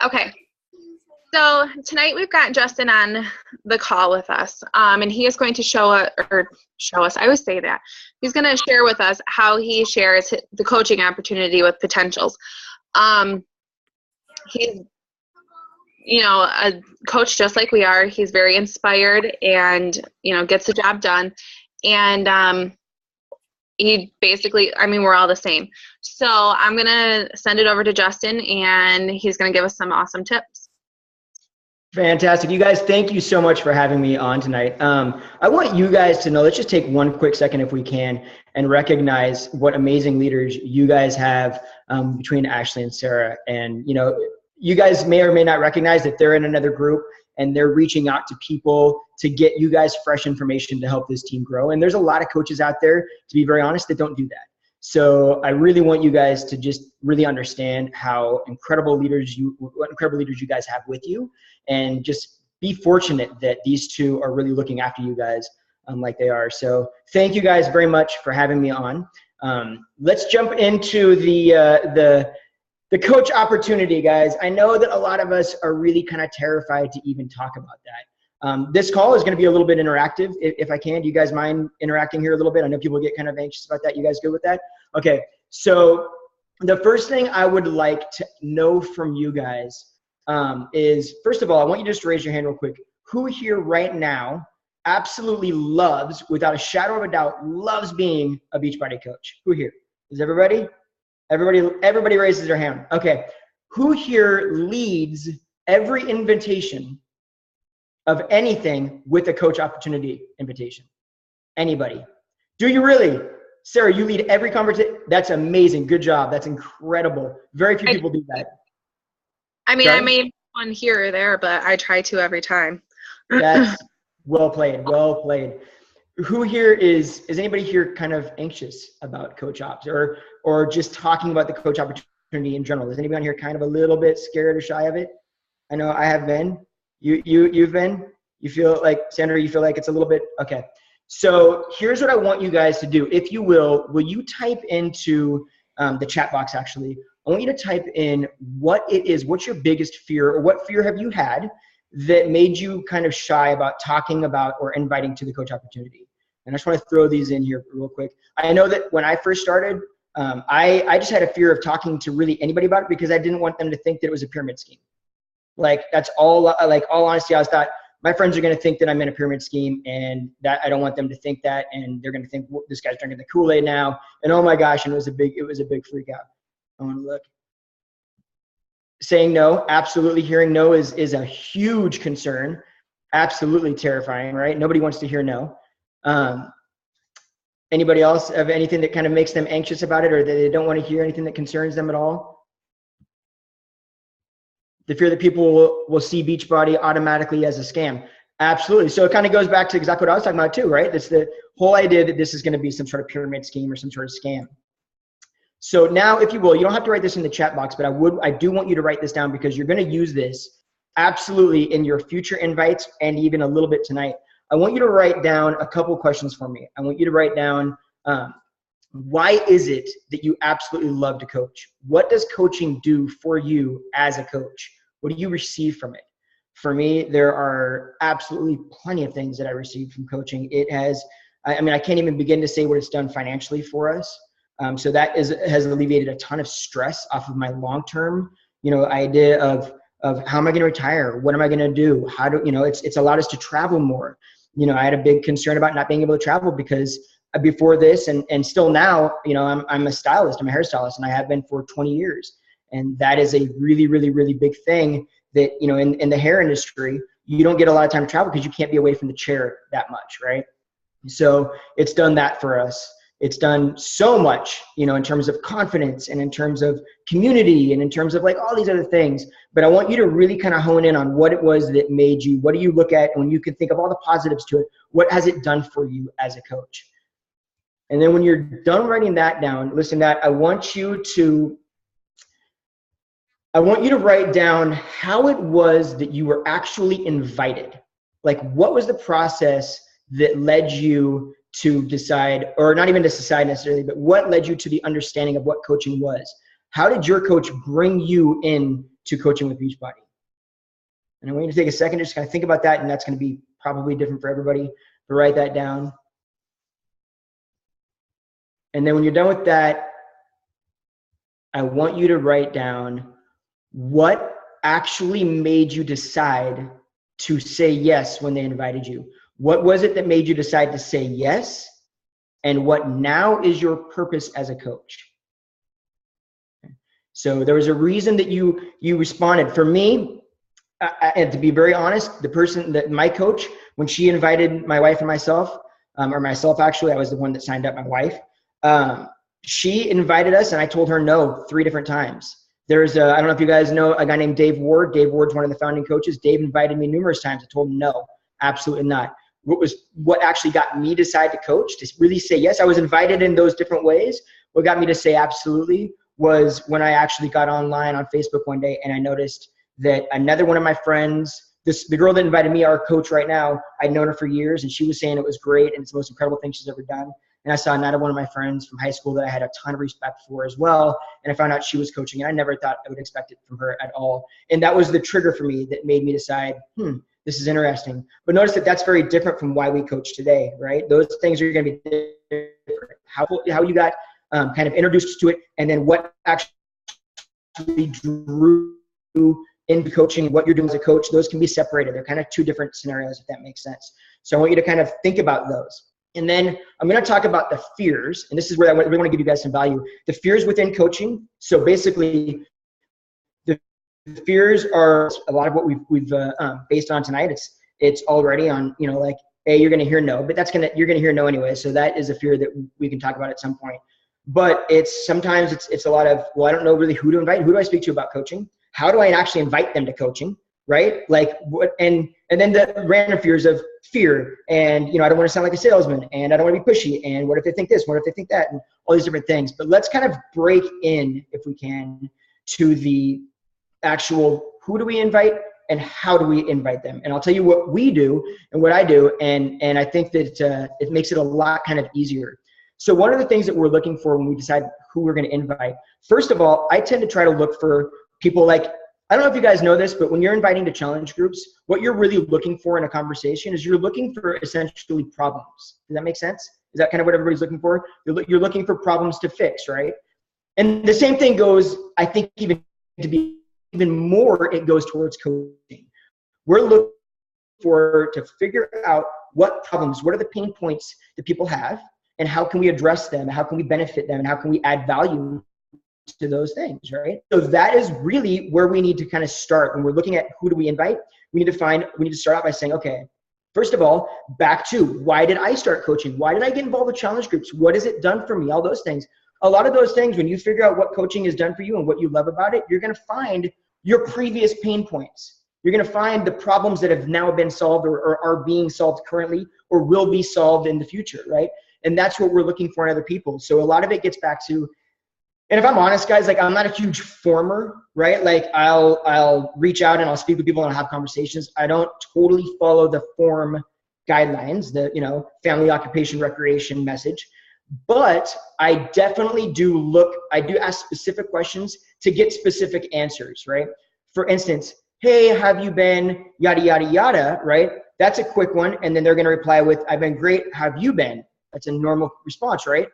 Okay. So tonight we've got Justin on the call with us, and he is going to show us, I always say that. He's going to share with us how he shares the coaching opportunity with potentials. He's, a coach just like we are. He's very inspired and, gets the job done. And he basically, we're all the same. So I'm going to send it over to Justin, and he's going to give us some awesome tips. Fantastic. You guys, thank you so much for having me on tonight. I want you guys to know, let's just take one quick second if we can and recognize what amazing leaders you guys have between Ashley and Sarah. And, you guys may or may not recognize that they're in another group and they're reaching out to people to get you guys fresh information to help this team grow. And there's a lot of coaches out there, to be very honest, that don't do that. So I really want you guys to just really understand how incredible leaders you guys have with you, and just be fortunate that these two are really looking after you guys like they are. So thank you guys very much for having me on. Let's jump into the coach opportunity, guys. I know that a lot of us are really kind of terrified to even talk about that. This call is going to be a little bit interactive. If I can, do you guys mind interacting here a little bit? I know people get kind of anxious about that. You guys good with that? Okay. So the first thing I would like to know from you guys is, first of all, I want you just to raise your hand real quick. Who here right now absolutely loves, without a shadow of a doubt, loves being a Beachbody coach? Who here? Is everybody? Everybody raises their hand. Okay. Who here leads every invitation of anything with a coach opportunity invitation? Anybody? Do you really? Sarah, you lead every conversation. That's amazing. Good job. That's incredible. Very few people do that. I made one here or there, but I try to every time. That's well played. Well played. Who here is anybody here kind of anxious about coach ops or just talking about the coach opportunity in general? Is anybody on here kind of a little bit scared or shy of it? I know I have been. You've been? You feel like, Sandra, you feel like it's a little bit? Okay. So here's what I want you guys to do. If you will you type into the chat box, actually, I want you to type in what it is, what's your biggest fear, or what fear have you had that made you kind of shy about talking about or inviting to the coach opportunity. And I just want to throw these in here real quick. I know that when I first started, I just had a fear of talking to really anybody about it because I didn't want them to think that it was a pyramid scheme. Like, that's all, like, all honesty, I was thought, my friends are going to think that I'm in a pyramid scheme, and that I don't want them to think that, and they're going to think, well, this guy's drinking the Kool-Aid now, and oh my gosh, and it was a big freak out. I want to look. Saying no, absolutely. Hearing no is a huge concern. Absolutely terrifying, right? Nobody wants to hear no. Anybody else have anything that kind of makes them anxious about it, or that they don't want to hear anything that concerns them at all? The fear that people will see Beachbody automatically as a scam. Absolutely. So it kind of goes back to exactly what I was talking about too, right? That's the whole idea that this is going to be some sort of pyramid scheme or some sort of scam. So now, if you will, you don't have to write this in the chat box, but I do want you to write this down, because you're going to use this absolutely in your future invites and even a little bit tonight. I want you to write down a couple questions for me. I want you to write down, why is it that you absolutely love to coach? What does coaching do for you as a coach? What do you receive from it? For me, there are absolutely plenty of things that I received from coaching. It has, I can't even begin to say what it's done financially for us. So that has alleviated a ton of stress off of my long-term, idea of how am I going to retire? What am I going to do? How do, it's allowed us to travel more. I had a big concern about not being able to travel because before this and still now, I'm a stylist, I'm a hairstylist, and I have been for 20 years. And that is a really, really, really big thing that, in the hair industry, you don't get a lot of time to travel because you can't be away from the chair that much, right? So it's done that for us. It's done so much, in terms of confidence and in terms of community and in terms of like all these other things. But I want you to really kind of hone in on what it was that made you, what do you look at when you can think of all the positives to it? What has it done for you as a coach? And then when you're done writing that down, listen to that, I want you to write down how it was that you were actually invited. Like, what was the process that led you to decide, or not even to decide necessarily, but what led you to the understanding of what coaching was? How did your coach bring you in to coaching with Beachbody? And I want you to take a second, just kind of think about that, and that's going to be probably different for everybody, but write that down. And then when you're done with that, I want you to write down what actually made you decide to say yes when they invited you. What was it that made you decide to say yes? And what now is your purpose as a coach? So there was a reason that you responded. For me, and to be very honest, the person that my coach, when she invited my wife and myself, or myself actually, I was the one that signed up my wife. She invited us, and I told her no 3 different times. There's I don't know if you guys know a guy named Dave Ward. Dave Ward's one of the founding coaches. Dave invited me numerous times. I told him no, absolutely not. What actually got me to decide to coach, to really say yes? I was invited in those different ways. What got me to say absolutely was when I actually got online on Facebook one day, and I noticed that another one of my friends, the girl that invited me, our coach right now, I'd known her for years, and she was saying it was great and it's the most incredible thing she's ever done. And I saw another one of my friends from high school that I had a ton of respect for as well, and I found out she was coaching, and I never thought I would expect it from her at all. And that was the trigger for me that made me decide, this is interesting. But notice that that's very different from why we coach today, right? Those things are going to be different. How you got kind of introduced to it, and then what actually drew into coaching, what you're doing as a coach, those can be separated. They're kind of 2 different scenarios, if that makes sense. So I want you to kind of think about those. And then I'm going to talk about the fears, and this is where I really want to give you guys some value. The fears within coaching. So basically, the fears are a lot of what we've based on tonight. It's already on, like, A, you're going to hear no, but you're going to hear no anyway. So that is a fear that we can talk about at some point. But sometimes it's a lot of, well, I don't know really who to invite. Who do I speak to about coaching? How do I actually invite them to coaching? Right? Like what, and then the random fears of fear, and I don't want to sound like a salesman, and I don't want to be pushy, and what if they think this, what if they think that, and all these different things. But let's kind of break in, if we can, to the actual who do we invite and how do we invite them. And I'll tell you what we do and what I do, and I think that it makes it a lot kind of easier. So one of the things that we're looking for when we decide who we're going to invite, first of all, I tend to try to look for people like, I don't know if you guys know this, but when you're inviting to challenge groups, what you're really looking for in a conversation is you're looking for essentially problems. Does that make sense? Is that kind of what everybody's looking for? You're looking for problems to fix, right? And the same thing goes, I think, even more, it goes towards coaching. We're looking to figure out what problems, what are the pain points that people have, and how can we address them, how can we benefit them, and how can we add value to those things, right? So that is really where we need to kind of start when we're looking at who do we invite. We need to start out by saying, okay, first of all, back to why did I start coaching? Why did I get involved with challenge groups? What has it done for me? All those things. A lot of those things, when you figure out what coaching has done for you and what you love about it, you're going to find your previous pain points. You're going to find the problems that have now been solved or are being solved currently or will be solved in the future, right? And that's what we're looking for in other people. So a lot of it gets back to, and if I'm honest, guys, like I'm not a huge former, right? Like I'll reach out and I'll speak with people and I'll have conversations. I don't totally follow the form guidelines, the family, occupation, recreation message, but I definitely I do ask specific questions to get specific answers, right? For instance, hey, have you been yada, yada, yada, right? That's a quick one. And then they're going to reply with, I've been great. Have you been? That's a normal response, right?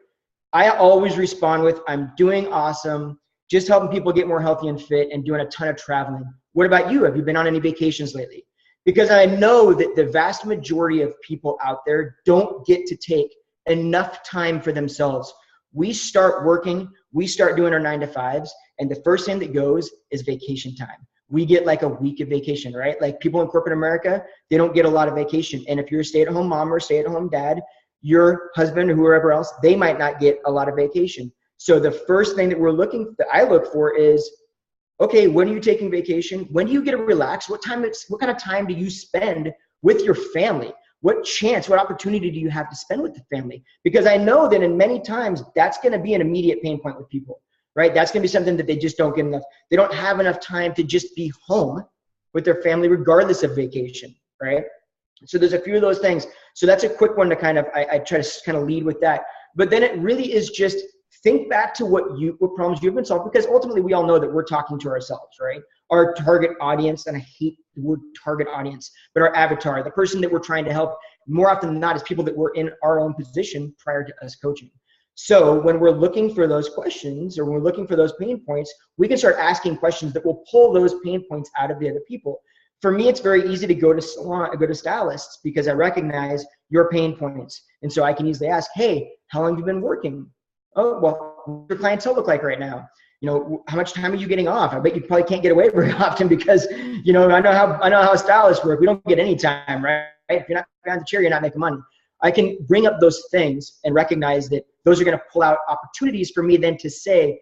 I always respond with, I'm doing awesome, just helping people get more healthy and fit and doing a ton of traveling. What about you? Have you been on any vacations lately? Because I know that the vast majority of people out there don't get to take enough time for themselves. We start working, we start doing our 9-to-5s, and the first thing that goes is vacation time. We get like a week of vacation, right? Like people in corporate America, they don't get a lot of vacation. And if you're a stay-at-home mom or stay-at-home dad, your husband or whoever else, they might not get a lot of vacation. So the first thing that I look for is, okay, when are you taking vacation? When do you get to relax? What kind of time do you spend with your family? What opportunity do you have to spend with the family? Because I know that in many times that's going to be an immediate pain point with people, right? That's going to be something that they just don't get enough. They don't have enough time to just be home with their family regardless of vacation, right? So there's a few of those things. So that's a quick one to I try to kind of lead with that. But then it really is just think back to what problems you've been solved, because ultimately we all know that we're talking to ourselves, right? our target audience, and I hate the word target audience, but our avatar, the person that we're trying to help more often than not is people that were in our own position prior to us coaching. So when we're looking for those questions or when we're looking for those pain points, we can start asking questions that will pull those pain points out of the other people. For me, it's very easy to go to stylists because I recognize your pain points. And so I can easily ask, hey, how long have you been working? Oh, well, what's your clientele look like right now? You know, how much time are you getting off? I bet you probably can't get away very often because, you know, I know how stylists work. We don't get any time, right? If you're not behind the chair, you're not making money. I can bring up those things and recognize that those are going to pull out opportunities for me then to say,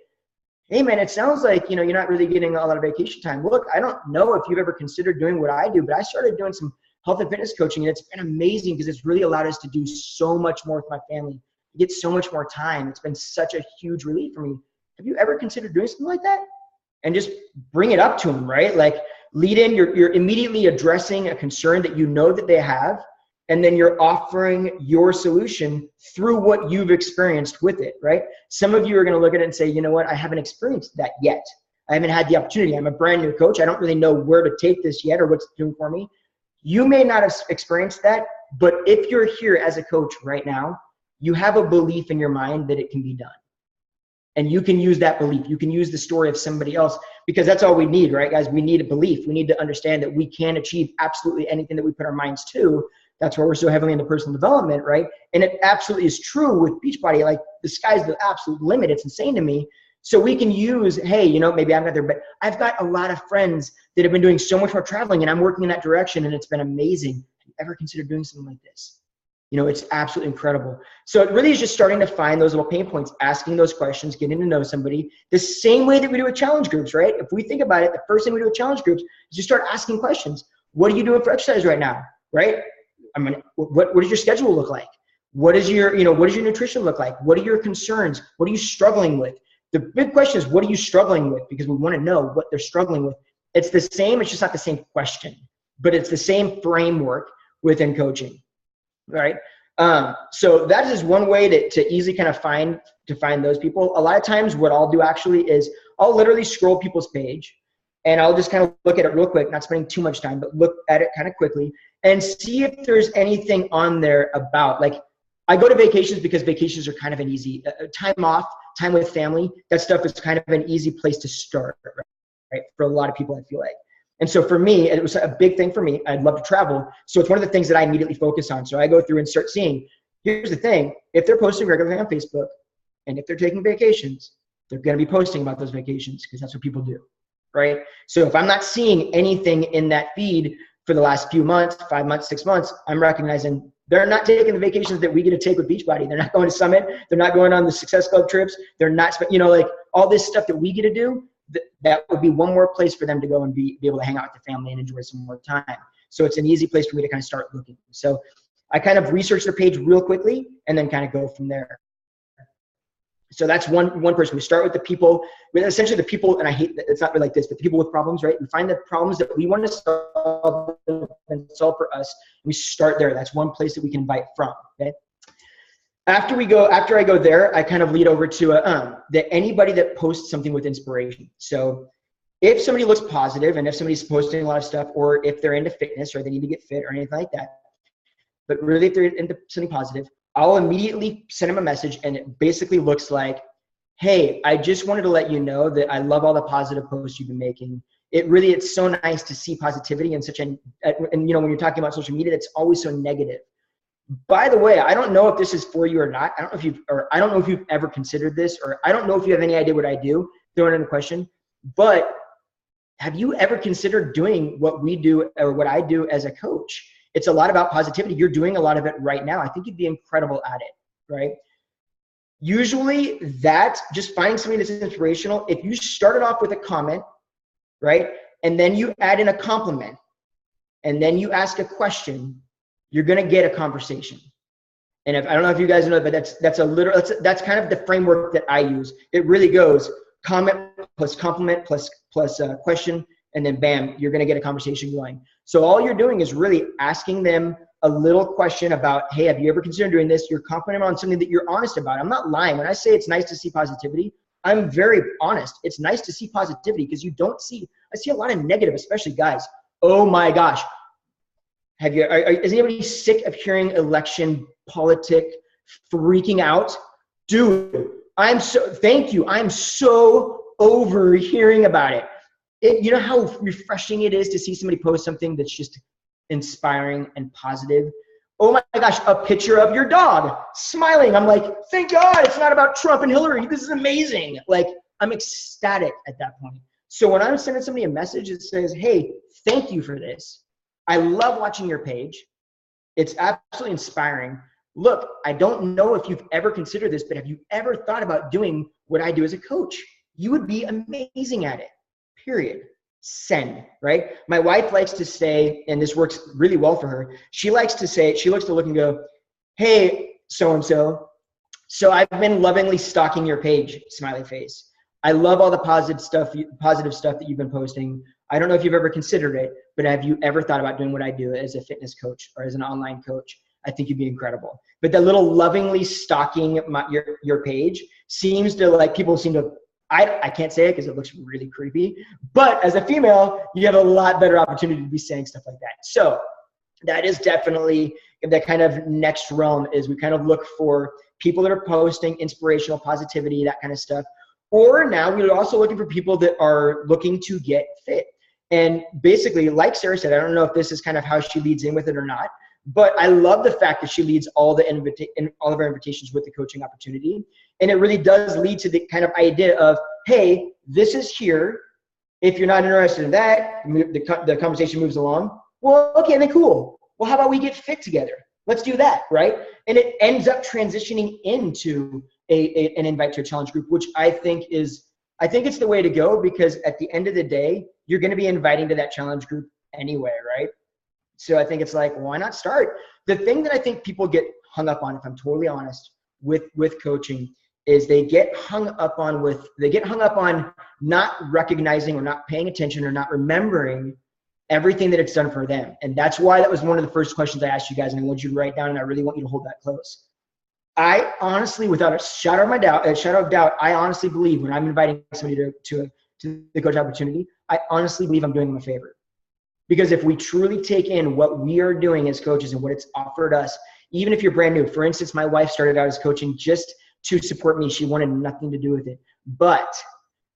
hey man, it sounds like, you know, you're not really getting a lot of vacation time. Look, I don't know if you've ever considered doing what I do, but I started doing some health and fitness coaching, and it's been amazing because it's really allowed us to do so much more with my family, get so much more time. It's been such a huge relief for me. Have you ever considered doing something like that? And just bring it up to them, right? Like lead in, you're immediately addressing a concern that you know that they have, and then you're offering your solution through what you've experienced with it, right? Some of you are going to look at it and say, you know what, I haven't experienced that yet. I haven't had the opportunity. I'm a brand new coach. I don't really know where to take this yet or what's doing for me. You may not have experienced that, but if you're here as a coach right now, you have a belief in your mind that it can be done. And you can use that belief. You can use the story of somebody else because that's all we need, right, guys? We need a belief. We need to understand that we can achieve absolutely anything that we put our minds to. That's why we're so heavily into personal development, right? And it absolutely is true with Beachbody. Like the sky's the absolute limit. It's insane to me. So we can use, hey, you know, maybe I'm not there, but I've got a lot of friends that have been doing so much more traveling and I'm working in that direction and it's been amazing. Have you ever considered doing something like this? You know, it's absolutely incredible. So it really is just starting to find those little pain points, asking those questions, getting to know somebody, the same way that we do with challenge groups, right? If we think about it, the first thing we do with challenge groups is just start asking questions. What are you doing for exercise right now, right? I mean, what does your schedule look like? What does your nutrition look like? What are your concerns? What are you struggling with? The big question is, what are you struggling with? Because we want to know what they're struggling with. It's the same, it's just not the same question, but it's the same framework within coaching, right? So that is one way to easily kind of find those people. A lot of times what I'll do actually is I'll literally scroll people's page and I'll just kind of look at it real quick, not spending too much time, but look at it kind of quickly and see if there's anything on there about, like, I go to vacations because vacations are kind of an easy time off, time with family. That stuff is kind of an easy place to start, right? For a lot of people, I feel like. And so for me, it was a big thing for me. I'd love to travel. So it's one of the things that I immediately focus on. So I go through and start seeing, here's the thing, if they're posting regularly on Facebook and if they're taking vacations, they're going to be posting about those vacations because that's what people do, right? So if I'm not seeing anything in that feed for the last few months, 5 months, 6 months, I'm recognizing they're not taking the vacations that we get to take with Beachbody. They're not going to Summit. They're not going on the Success Club trips. They're not, you know, like all this stuff that we get to do, that would be one more place for them to go and be able to hang out with the family and enjoy some more time. So it's an easy place for me to kind of start looking. So I kind of research their page real quickly and then kind of go from there. So that's one person. We start with the people, with essentially the people, and I hate that it's not really like this, but the people with problems, right? We find the problems that we want to solve and solve for us. We start there. That's one place that we can invite from, okay? After I go there, I kind of lead over to that anybody that posts something with inspiration. So if somebody looks positive and if somebody's posting a lot of stuff, or if they're into fitness or they need to get fit or anything like that, but really if they're into something positive, I'll immediately send them a message and it basically looks like, hey, I just wanted to let you know that I love all the positive posts you've been making. It's so nice to see positivity and and you know, when you're talking about social media, it's always so negative. By the way, I don't know if this is for you or not. I don't know if you've ever considered this, or I don't know if you have any idea what I do, throw it in a question, but have you ever considered doing what we do or what I do as a coach? It's a lot about positivity. You're doing a lot of it right now. I think you'd be incredible at it, right? Usually that's just finding something that's inspirational. If you started off with a comment, right, and then you add in a compliment, and then you ask a question, you're gonna get a conversation. And I don't know if you guys know, but that's kind of the framework that I use. It really goes comment plus compliment plus question, and then bam, you're gonna get a conversation going. So all you're doing is really asking them a little question about, hey, have you ever considered doing this? You're complimenting on something that you're honest about. I'm not lying. When I say it's nice to see positivity, I'm very honest. It's nice to see positivity because you don't see I see a lot of negative, especially guys. Oh my gosh. Is anybody sick of hearing election politic freaking out? Dude, thank you. I'm so over hearing about it. You know how refreshing it is to see somebody post something that's just inspiring and positive? Oh my gosh, a picture of your dog smiling. I'm like, thank God it's not about Trump and Hillary. This is amazing. Like, I'm ecstatic at that point. So when I'm sending somebody a message that says, hey, thank you for this. I love watching your page. It's absolutely inspiring. Look, I don't know if you've ever considered this, but have you ever thought about doing what I do as a coach? You would be amazing at it, period. Send, right? My wife likes to say, and this works really well for her, she likes to look and go, hey, so-and-so, so I've been lovingly stalking your page, smiley face. I love all the positive stuff that you've been posting. I don't know if you've ever considered it, but have you ever thought about doing what I do as a fitness coach or as an online coach? I think you'd be incredible. But that little lovingly stalking your page seems to, like, people seem to, I can't say it because it looks really creepy, but as a female, you have a lot better opportunity to be saying stuff like that. So that is definitely that kind of next realm, is we kind of look for people that are posting inspirational positivity, that kind of stuff. Or now we're also looking for people that are looking to get fit. And basically, like Sarah said, I don't know if this is kind of how she leads in with it or not, but I love the fact that she leads all of our invitations with the coaching opportunity. And it really does lead to the kind of idea of, hey, this is here. If you're not interested in that, the conversation moves along. Well, okay, then cool. Well, how about we get fit together? Let's do that, right? And it ends up transitioning into an invite to a challenge group, which I think it's the way to go, because at the end of the day, you're going to be inviting to that challenge group anyway, right? So I think it's like, why not start? The thing that I think people get hung up on, if I'm totally honest, with coaching, is they get hung up on not recognizing or not paying attention or not remembering everything that it's done for them. And that's why that was one of the first questions I asked you guys, and I want you to write down, and I really want you to hold that close. I honestly, without a shadow of doubt, I honestly believe when I'm inviting somebody to the coach opportunity, I honestly believe I'm doing them a favor. Because if we truly take in what we are doing as coaches and what it's offered us, even if you're brand new, for instance, my wife started out as coaching just to support me. She wanted nothing to do with it. But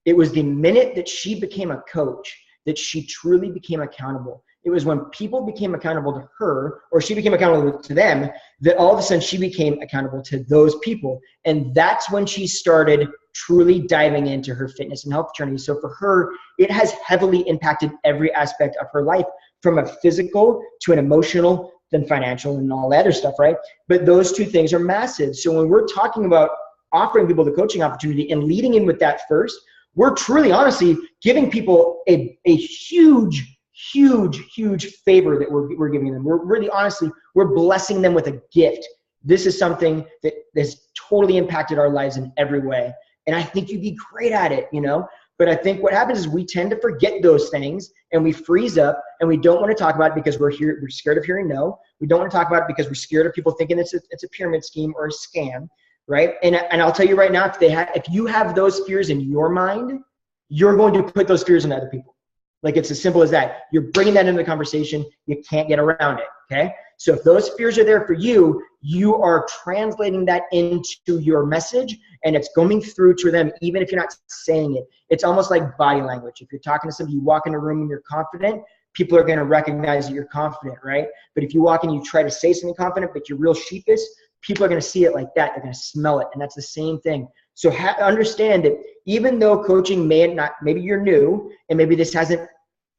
it was the minute that she became a coach that she truly became accountable. It was when people became accountable to her, or she became accountable to them, that all of a sudden she became accountable to those people. And that's when she started truly diving into her fitness and health journey. So for her, it has heavily impacted every aspect of her life, from a physical to an emotional, then financial, and all that other stuff, right? But those two things are massive. So when we're talking about offering people the coaching opportunity and leading in with that first, we're truly, honestly, giving people a huge favor that we're giving them. We're really, honestly, we're blessing them with a gift. This is something that has totally impacted our lives in every way. And I think you'd be great at it, you know? But I think what happens is we tend to forget those things, and we freeze up, and we don't want to talk about it because we're scared of hearing no. We don't want to talk about it because we're scared of people thinking it's a pyramid scheme or a scam, right? And I'll tell you right now, if you have those fears in your mind, you're going to put those fears on other people. Like, it's as simple as that. You're bringing that into the conversation. You can't get around it, okay? So if those fears are there for you, you are translating that into your message, and it's going through to them, even if you're not saying it. It's almost like body language. If you're talking to somebody, you walk in a room and you're confident, people are going to recognize that you're confident, right? But if you walk in, you try to say something confident, but you're real sheepish, people are going to see it like that. They're going to smell it, and that's the same thing. So understand that even though coaching maybe you're new, and maybe this hasn't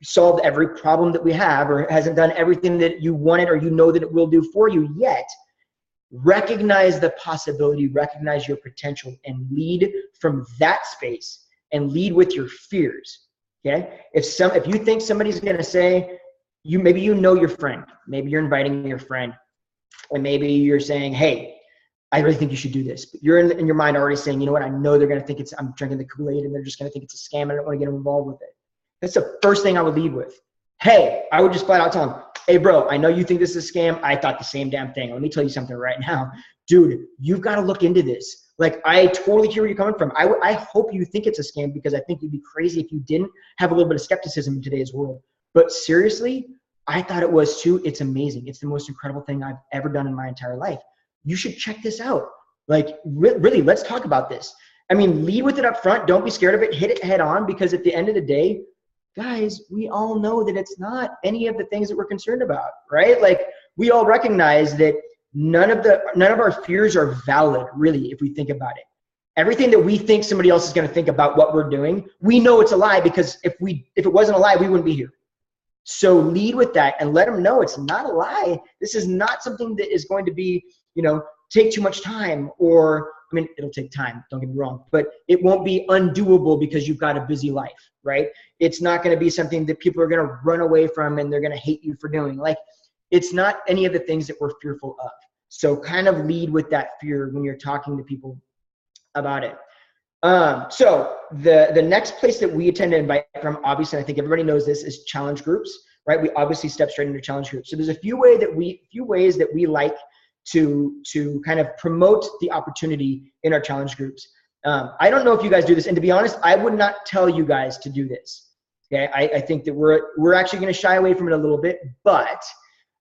solved every problem that we have, or hasn't done everything that you wanted, or you know that it will do for you yet, recognize the possibility, recognize your potential, and lead from that space, and lead with your fears, okay? If you think somebody's going to say, maybe you know your friend, maybe you're inviting your friend, and maybe you're saying, hey, I really think you should do this. But you're in your mind already saying, you know what, I know they're going to think I'm drinking the Kool-Aid, and they're just going to think it's a scam, and I don't want to get them involved with it. That's the first thing I would lead with. Hey, I would just flat out tell them, hey, bro, I know you think this is a scam. I thought the same damn thing. Let me tell you something right now. Dude, you've got to look into this. Like, I totally hear where you're coming from. I hope you think it's a scam, because I think you'd be crazy if you didn't have a little bit of skepticism in today's world. But seriously, I thought it was too. It's amazing. It's the most incredible thing I've ever done in my entire life. You should check this out. Like, really, let's talk about this. I mean, lead with it up front. Don't be scared of it. Hit it head on, because at the end of the day, guys, we all know that it's not any of the things that we're concerned about, right? Like, we all recognize that none of our fears are valid, really, if we think about it. Everything that we think somebody else is going to think about what we're doing, we know it's a lie, because if it wasn't a lie, we wouldn't be here. So lead with that and let them know it's not a lie. This is not something that is going to be, take too much time, or, I mean, it'll take time, don't get me wrong, but it won't be undoable because you've got a busy life, right? It's not going to be something that people are going to run away from and they're going to hate you for doing. Like, it's not any of the things that we're fearful of. So kind of lead with that fear when you're talking to people about it. So the next place that we tend to invite from, obviously, I think everybody knows this, is challenge groups, right? We obviously step straight into challenge groups. So there's a few ways that we like to kind of promote the opportunity in our challenge groups. I don't know if you guys do this, and to be honest, I would not tell you guys to do this. Okay, I think that we're actually going to shy away from it a little bit, but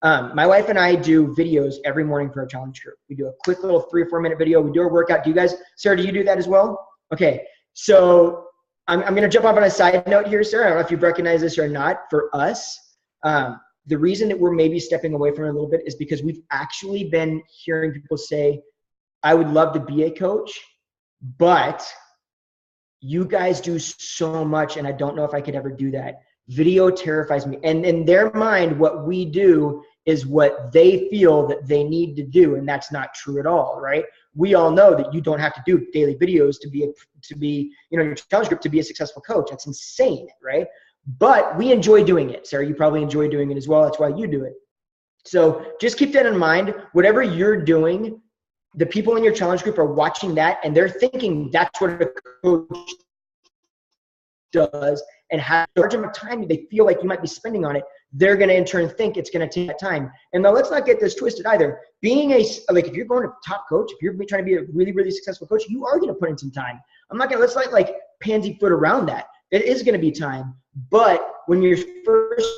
my wife and I do videos every morning for our challenge group. We do a quick little 3 or 4 minute video. We do our workout. Do you guys, Sarah, do you do that as well? Okay, so I'm going to jump off on a side note here, Sarah. I don't know if you've recognized this or not. For us, the reason that we're maybe stepping away from it a little bit is because we've actually been hearing people say, I would love to be a coach, but you guys do so much and I don't know if I could ever do that. Video terrifies me. And in their mind, what we do is what they feel that they need to do, and that's not true at all, right? We all know that you don't have to do daily videos to be your challenge group to be a successful coach. That's insane, right? But we enjoy doing it. Sarah, you probably enjoy doing it as well. That's why you do it. So just keep that in mind. Whatever you're doing, the people in your challenge group are watching that and they're thinking that's what a coach does, and how much of time they feel like you might be spending on it, they're going to in turn think it's going to take that time. And now let's not get this twisted either. Being if you're going to top coach, if you're trying to be a really, really successful coach, you are going to put in some time. Let's not like pansy foot around that. It is going to be time. But when you're first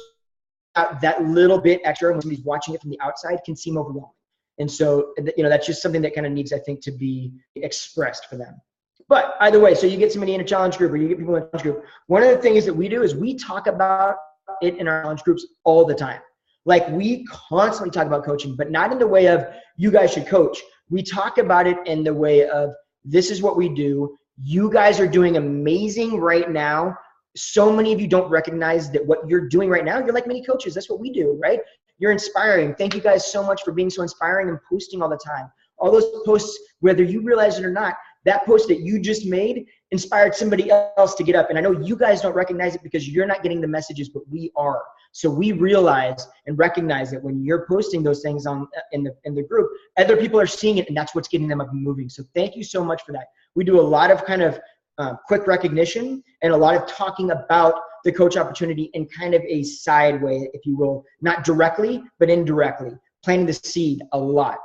out, that little bit extra, when somebody's watching it from the outside, can seem overwhelming. And so, that's just something that kind of needs, I think, to be expressed for them. But either way, so you get somebody in a challenge group or you get people in a challenge group, one of the things that we do is we talk about it in our challenge groups all the time. Like, we constantly talk about coaching, but not in the way of you guys should coach. We talk about it in the way of this is what we do. You guys are doing amazing right now. So many of you don't recognize that what you're doing right now, you're like mini coaches. That's what we do, right? You're inspiring. Thank you guys so much for being so inspiring and posting all the time. All those posts, whether you realize it or not, that post that you just made inspired somebody else to get up. And I know you guys don't recognize it because you're not getting the messages, but we are. So we realize and recognize that when you're posting those things in the group, other people are seeing it, and that's what's getting them up and moving. So thank you so much for that. We do a lot of kind of quick recognition and a lot of talking about the coach opportunity in kind of a side way, if you will, not directly, but indirectly, planting the seed a lot.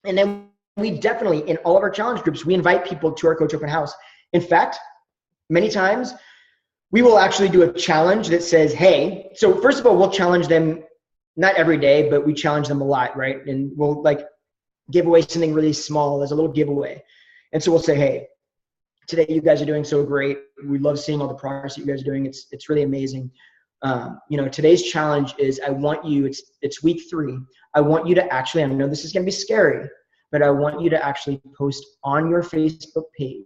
And then we definitely, in all of our challenge groups, we invite people to our coach open house. In fact, many times we will actually do a challenge that says, hey, so first of all, we'll challenge them, not every day, but we challenge them a lot, right? And we'll give away something really small as a little giveaway. And so we'll say, hey, today you guys are doing so great. We love seeing all the progress that you guys are doing. It's really amazing. Today's challenge is it's week 3. I want you to actually, I know this is going to be scary, but I want you to actually post on your Facebook page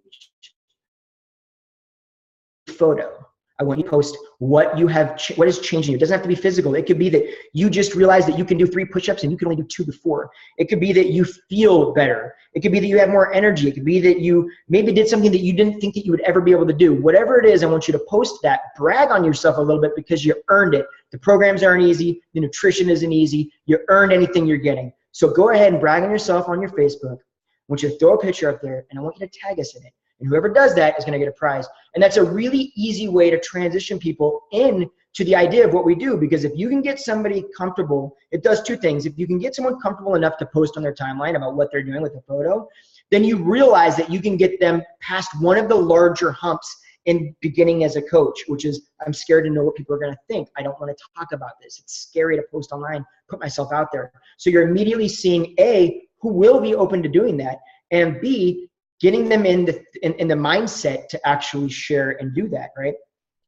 photo. I want you to post what is changing you. It doesn't have to be physical. It could be that you just realized that you can do 3 push-ups and you can only do 2 before. It could be that you feel better. It could be that you have more energy. It could be that you maybe did something that you didn't think that you would ever be able to do. Whatever it is, I want you to post that. Brag on yourself a little bit because you earned it. The programs aren't easy. The nutrition isn't easy. You earned anything you're getting. So go ahead and brag on yourself on your Facebook. I want you to throw a picture up there, and I want you to tag us in it. And whoever does that is going to get a prize. And that's a really easy way to transition people into the idea of what we do, because if you can get somebody comfortable, it does 2 things. If you can get someone comfortable enough to post on their timeline about what they're doing with the photo, then you realize that you can get them past one of the larger humps in beginning as a coach, which is, I'm scared to know what people are going to think. I don't want to talk about this. It's scary to post online, put myself out there. So you're immediately seeing A, who will be open to doing that, and B, getting them in the mindset to actually share and do that, right?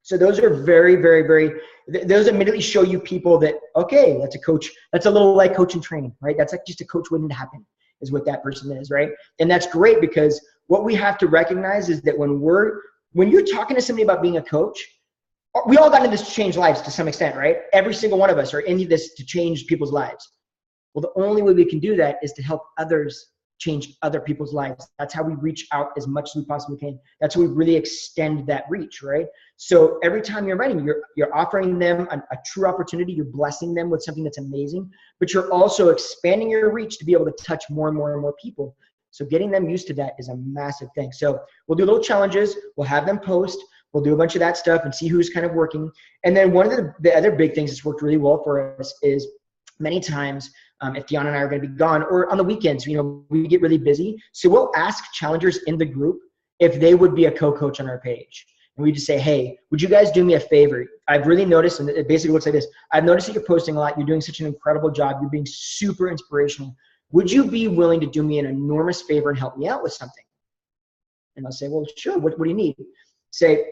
So those are very, very, very, those immediately show you people that, okay, that's a coach. That's a little like coach and training, right? That's like just a coach waiting to happen is what that person is, right? And that's great, because what we have to recognize is that when you're talking to somebody about being a coach, we all got into this to change lives to some extent, right? Every single one of us are in this to change people's lives. Well, the only way we can do that is to help others change other people's lives. That's how we reach out as much as we possibly can. That's how we really extend that reach, right? So every time you're writing, you're offering them a true opportunity. You're blessing them with something that's amazing, but you're also expanding your reach to be able to touch more and more and more people. So getting them used to that is a massive thing. So we'll do little challenges. We'll have them post. We'll do a bunch of that stuff and see who's kind of working. And then one of the other big things that's worked really well for us is many times, if Deanna and I are going to be gone, or on the weekends, we get really busy. So we'll ask challengers in the group if they would be a co-coach on our page. And we just say, hey, would you guys do me a favor? I've really noticed, and it basically looks like this. I've noticed that you're posting a lot. You're doing such an incredible job. You're being super inspirational. Would you be willing to do me an enormous favor and help me out with something? And I'll say, well, sure. What do you need? Say,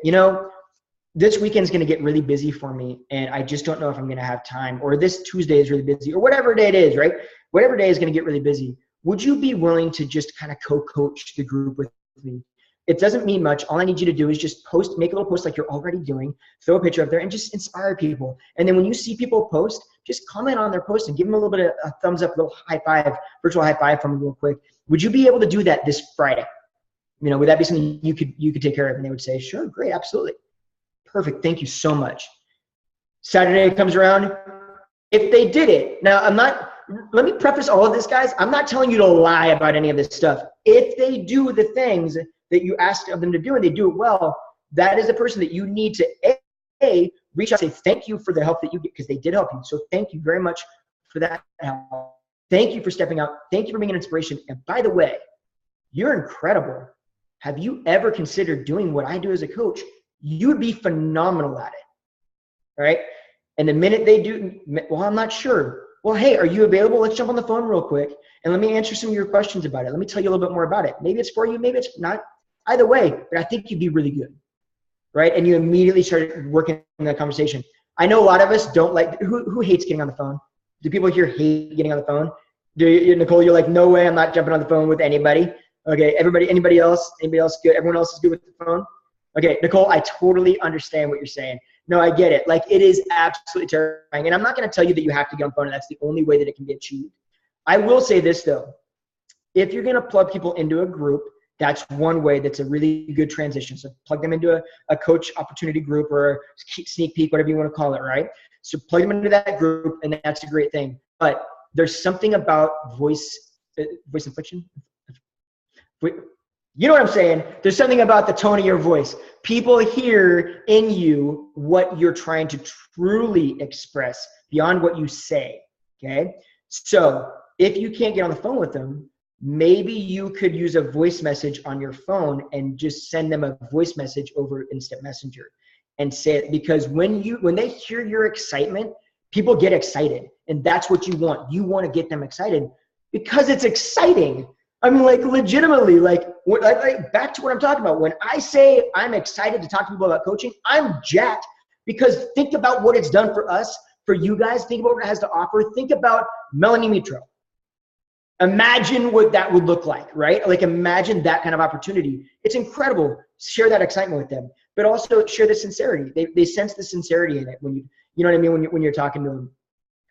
this weekend's going to get really busy for me, and I just don't know if I'm going to have time, or this Tuesday is really busy, or whatever day it is, right? Whatever day is going to get really busy. Would you be willing to just kind of co-coach the group with me? It doesn't mean much. All I need you to do is just make a little post like you're already doing, throw a picture up there, and just inspire people. And then when you see people post, just comment on their post and give them a little bit of a thumbs up, a little high five, virtual high five from them real quick. Would you be able to do that this Friday? Would that be something you could take care of? And they would say, sure, great, absolutely. Perfect, thank you so much. Saturday comes around. If they did it, now let me preface all of this, guys. I'm not telling you to lie about any of this stuff. If they do the things that you asked of them to do and they do it well, that is the person that you need to A, reach out and say thank you for the help that you get, because they did help you. So thank you very much for that help. Thank you for stepping out. Thank you for being an inspiration. And by the way, you're incredible. Have you ever considered doing what I do as a coach? You would be phenomenal at it, all right? And the minute they do, well, I'm not sure. Well, hey, are you available? Let's jump on the phone real quick, and let me answer some of your questions about it. Let me tell you a little bit more about it. Maybe it's for you, maybe it's not. Either way, but I think you'd be really good, right? And you immediately started working in that conversation. I know a lot of us don't like, who hates getting on the phone? Do people here hate getting on the phone? Nicole, you're like, no way, I'm not jumping on the phone with anybody. Okay, anybody else good? Everyone else is good with the phone? Okay, Nicole, I totally understand what you're saying. No, I get it. Like, it is absolutely terrifying. And I'm not going to tell you that you have to get on the phone and that's the only way that it can be achieved. I will say this, though. If you're going to plug people into a group, that's one way that's a really good transition. So plug them into a coach opportunity group or a sneak peek, whatever you want to call it, right? So plug them into that group, and that's a great thing. But there's something about voice inflection. You know what I'm saying? There's something about the tone of your voice. People hear in you what you're trying to truly express beyond what you say, okay? So if you can't get on the phone with them, maybe you could use a voice message on your phone and just send them a voice message over Instant Messenger and say it, because when they hear your excitement, people get excited, and that's what you want. You want to get them excited because it's exciting. I mean, like, legitimately, like back to what I'm talking about. When I say I'm excited to talk to people about coaching, I'm jacked, because think about what it's done for us, for you guys. Think about what it has to offer. Think about Melanie Mitro. Imagine what that would look like, right? Like, imagine that kind of opportunity. It's incredible. Share that excitement with them, but also share the sincerity. They sense the sincerity in it when you know what I mean, when you're talking to them.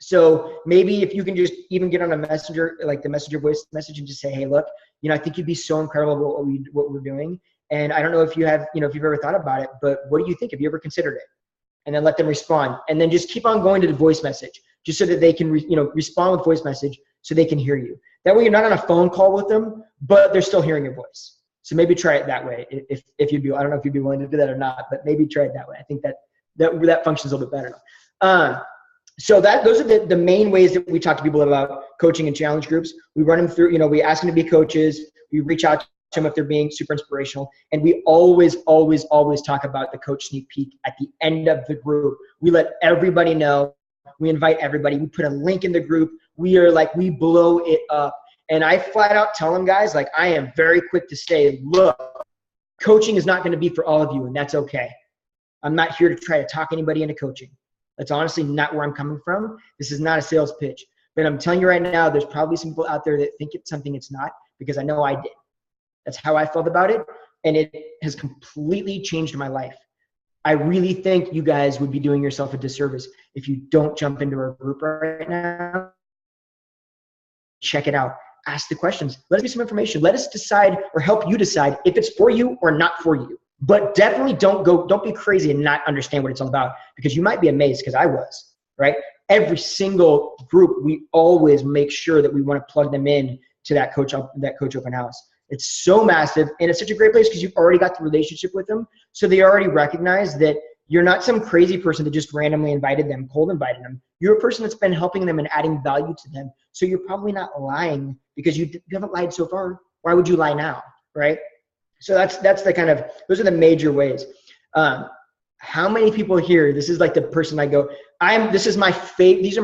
So maybe if you can just even get on a messenger, like the messenger voice message, and just say, hey, look, I think you'd be so incredible about what we're doing. And I don't know if you have, if you've ever thought about it, but what do you think? Have you ever considered it? And then let them respond. And then just keep on going to the voice message, just so that they can, respond with voice message so they can hear you. That way you're not on a phone call with them, but they're still hearing your voice. So maybe try it that way. If you'd be, I don't know if you'd be willing to do that or not, but maybe try it that way. I think that functions a little bit better. So those are the main ways that we talk to people about coaching and challenge groups. We run them through, we ask them to be coaches. We reach out to them if they're being super inspirational. And we always, always, always talk about the coach sneak peek at the end of the group. We let everybody know. We invite everybody. We put a link in the group. We blow it up. And I flat out tell them, guys, I am very quick to say, look, coaching is not going to be for all of you, and that's okay. I'm not here to try to talk anybody into coaching. That's honestly not where I'm coming from. This is not a sales pitch. But I'm telling you right now, there's probably some people out there that think it's something it's not, because I know I did. That's how I felt about it, and it has completely changed my life. I really think you guys would be doing yourself a disservice if you don't jump into our group right now. Check it out. Ask the questions. Let us be some information. Let us decide, or help you decide, if it's for you or not for you. But definitely don't be crazy and not understand what it's all about, because you might be amazed, because I was, right? Every single group, we always make sure that we want to plug them in to that coach open house. It's so massive, and it's such a great place because you've already got the relationship with them. So they already recognize that you're not some crazy person that just randomly cold invited them. You're a person that's been helping them and adding value to them. So you're probably not lying, because you haven't lied so far. Why would you lie now, right? So that's the those are the major ways. How many people here, this is like the person I go, these are my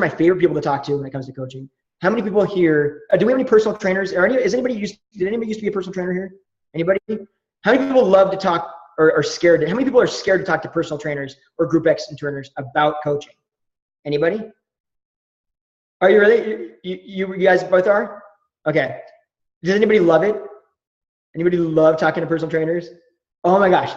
favorite people to talk to when it comes to coaching. How many people here, do we have any personal trainers? Did anybody used to be a personal trainer here? Anybody? How many people love to talk or are scared? How many people are scared to talk to personal trainers or group X trainers about coaching? Anybody? Are you really? You guys both are? Okay. Does anybody love it? Anybody love talking to personal trainers? Oh my gosh.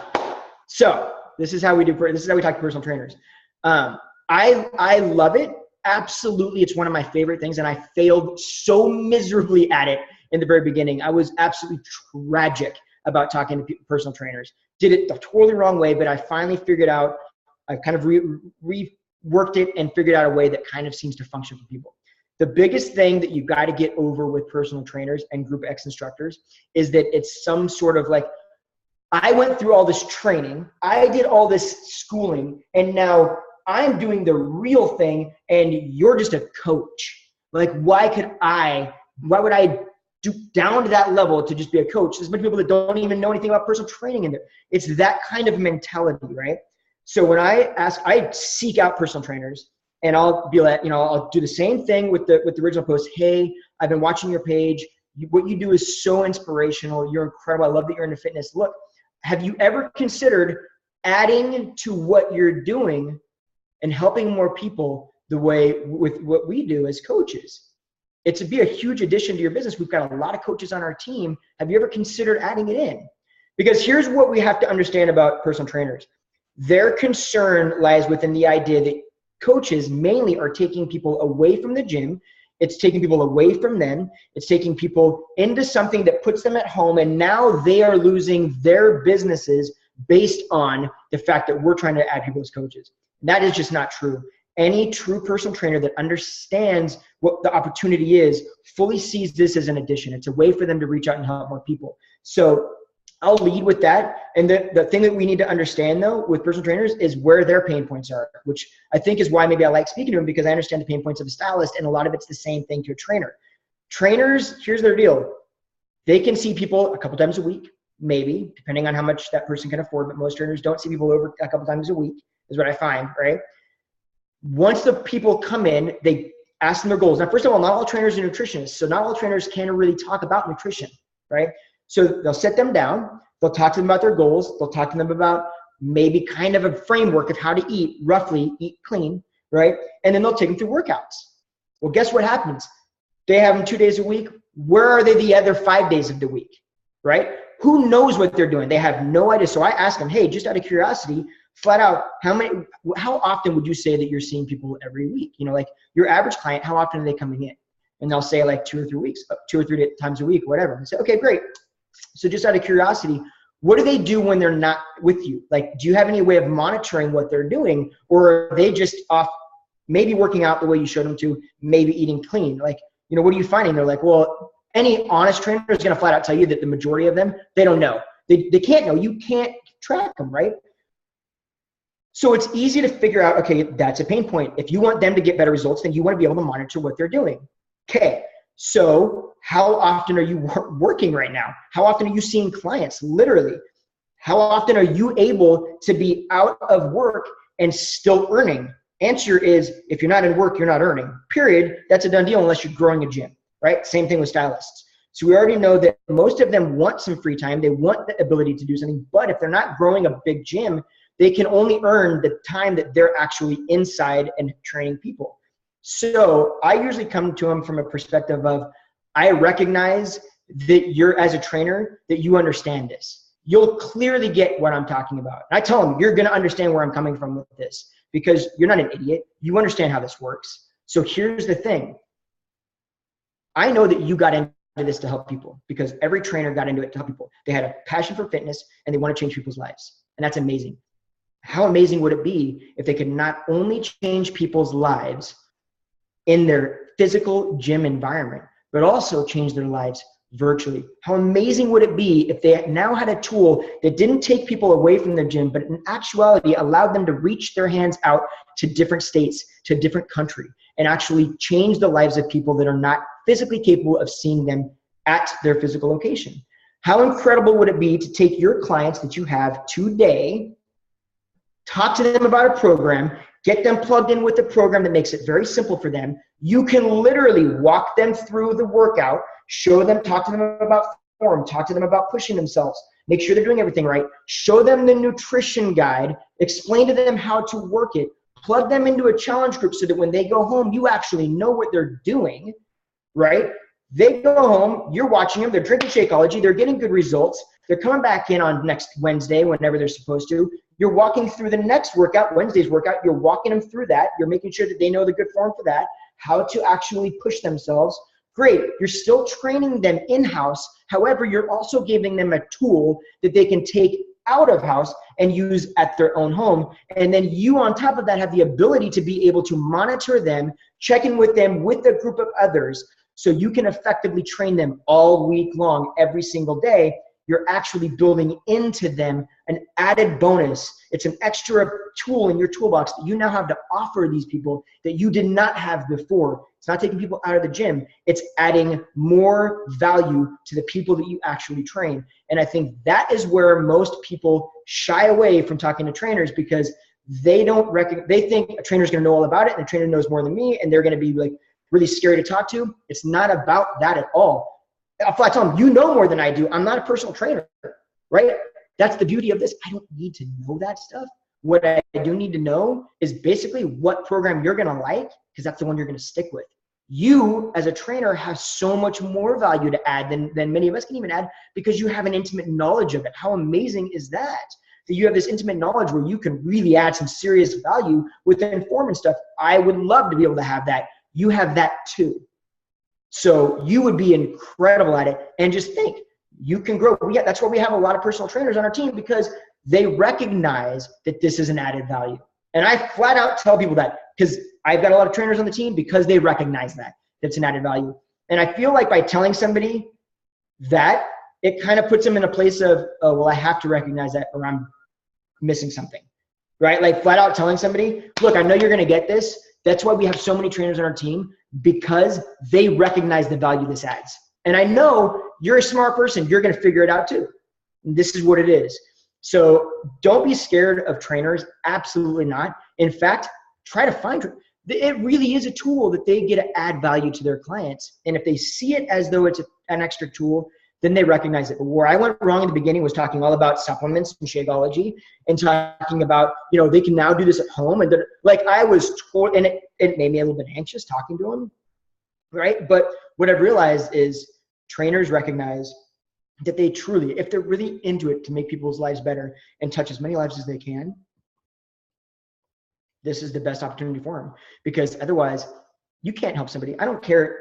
So this is how we talk to personal trainers. I love it. Absolutely. It's one of my favorite things. And I failed so miserably at it in the very beginning. I was absolutely tragic about talking to personal trainers. Did it the totally wrong way, but I finally figured out, I kind of reworked it and figured out a way that kind of seems to function for people. The biggest thing that you've got to get over with personal trainers and group X instructors is that it's some sort of I went through all this training, I did all this schooling, and now I'm doing the real thing and you're just a coach. Why would I do down to that level to just be a coach? There's many people that don't even know anything about personal training in there. It's that kind of mentality, right? So when I seek out personal trainers, and I'll be I'll do the same thing with the original post. Hey, I've been watching your page. What you do is so inspirational. You're incredible. I love that you're into fitness. Look, have you ever considered adding to what you're doing and helping more people the way with what we do as coaches? It's to be a huge addition to your business. We've got a lot of coaches on our team. Have you ever considered adding it in? Because here's what we have to understand about personal trainers. Their concern lies within the idea that coaches mainly are taking people away from the gym. It's taking people away from them. It's taking people into something that puts them at home, and now they are losing their businesses based on the fact that we're trying to add people as coaches. That is just not true. Any true personal trainer that understands what the opportunity is fully sees this as an addition. It's a way for them to reach out and help more people. So I'll lead with that. And the thing that we need to understand, though, with personal trainers is where their pain points are, which I think is why maybe I like speaking to them, because I understand the pain points of a stylist, and a lot of it's the same thing to a trainer. Trainers, here's their deal. They can see people a couple times a week, maybe, depending on how much that person can afford, but most trainers don't see people over a couple times a week, is what I find, right? Once the people come in, they ask them their goals. Now, first of all, not all trainers are nutritionists, so not all trainers can really talk about nutrition, right? So they'll sit them down, they'll talk to them about their goals, they'll talk to them about maybe kind of a framework of how to eat, roughly eat clean, right? And then they'll take them through workouts. Well, guess what happens? They have them 2 days a week. Where are they the other 5 days of the week, right? Who knows what they're doing? They have no idea. So I ask them, hey, just out of curiosity, flat out, how often would you say that you're seeing people every week? Like your average client, how often are they coming in? And they'll say like 2 or 3 times a week, whatever. I say, okay, great. So just out of curiosity, what do they do when they're not with you? Like, do you have any way of monitoring what they're doing? Or are they just off, maybe working out the way you showed them to, maybe eating clean? Like, what are you finding? They're like, well, any honest trainer is going to flat out tell you that the majority of them, they don't know. They can't know. You can't track them, right? So it's easy to figure out, okay, that's a pain point. If you want them to get better results, then you want to be able to monitor what they're doing. Okay, so how often are you working right now? How often are you seeing clients, literally? How often are you able to be out of work and still earning? Answer is, if you're not in work, you're not earning, period. That's a done deal unless you're growing a gym, right? Same thing with stylists. So we already know that most of them want some free time. They want the ability to do something, but if they're not growing a big gym, they can only earn the time that they're actually inside and training people. So I usually come to them from a perspective of, I recognize that you're, as a trainer, that you understand this. You'll clearly get what I'm talking about. And I tell them, you're going to understand where I'm coming from with this because you're not an idiot. You understand how this works. So here's the thing. I know that you got into this to help people because every trainer got into it to help people. They had a passion for fitness and they want to change people's lives. And that's amazing. How amazing would it be if they could not only change people's lives in their physical gym environment, but also change their lives virtually? How amazing would it be if they now had a tool that didn't take people away from their gym, but in actuality allowed them to reach their hands out to different states, to a different country, and actually change the lives of people that are not physically capable of seeing them at their physical location? How incredible would it be to take your clients that you have today, talk to them about a program, get them plugged in with a program that makes it very simple for them. You can literally walk them through the workout, show them, talk to them about form, talk to them about pushing themselves, make sure they're doing everything right, show them the nutrition guide, explain to them how to work it, plug them into a challenge group so that when they go home, you actually know what they're doing, right? They go home, you're watching them, they're drinking Shakeology, they're getting good results, they're coming back in on next Wednesday, whenever they're supposed to. You're walking through the next workout, Wednesday's workout, you're walking them through that, you're making sure that they know the good form for that, how to actually push themselves. Great, you're still training them in-house, however, you're also giving them a tool that they can take out of house and use at their own home. And then you on top of that have the ability to be able to monitor them, check in with them with a group of others, so you can effectively train them all week long, every single day. You're actually building into them an added bonus. It's an extra tool in your toolbox that you now have to offer these people that you did not have before. It's not taking people out of the gym. It's adding more value to the people that you actually train. And I think that is where most people shy away from talking to trainers because they think a trainer's going to know all about it and the trainer knows more than me and they're going to be like really scary to talk to. It's not about that at all. I tell them, you know more than I do. I'm not a personal trainer, right? That's the beauty of this. I don't need to know that stuff. What I do need to know is basically what program you're going to like, because that's the one you're going to stick with. You, as a trainer, have so much more value to add than many of us can even add because you have an intimate knowledge of it. How amazing is that? That you have this intimate knowledge where you can really add some serious value within form and stuff. I would love to be able to have that. You have that too. So you would be incredible at it. And just think, you can grow. That's why we have a lot of personal trainers on our team because they recognize that this is an added value. And I flat out tell people that because I've got a lot of trainers on the team because they recognize that it's an added value. And I feel like by telling somebody that, it kind of puts them in a place of, oh, well, I have to recognize that or I'm missing something, right? Like flat out telling somebody, look, I know you're going to get this. That's why we have so many trainers on our team because they recognize the value this adds. And I know you're a smart person. You're going to figure it out too. And this is what it is. So don't be scared of trainers. Absolutely not. In fact, try to find it really is a tool that they get to add value to their clients. And if they see it as though it's an extra tool, then they recognize it. But where I went wrong in the beginning was talking all about supplements and Shakeology and talking about, they can now do this at home. And like I was told, and it made me a little bit anxious talking to them, right? But what I've realized is trainers recognize that they truly, if they're really into it to make people's lives better and touch as many lives as they can, this is the best opportunity for them. Because otherwise, you can't help somebody. I don't care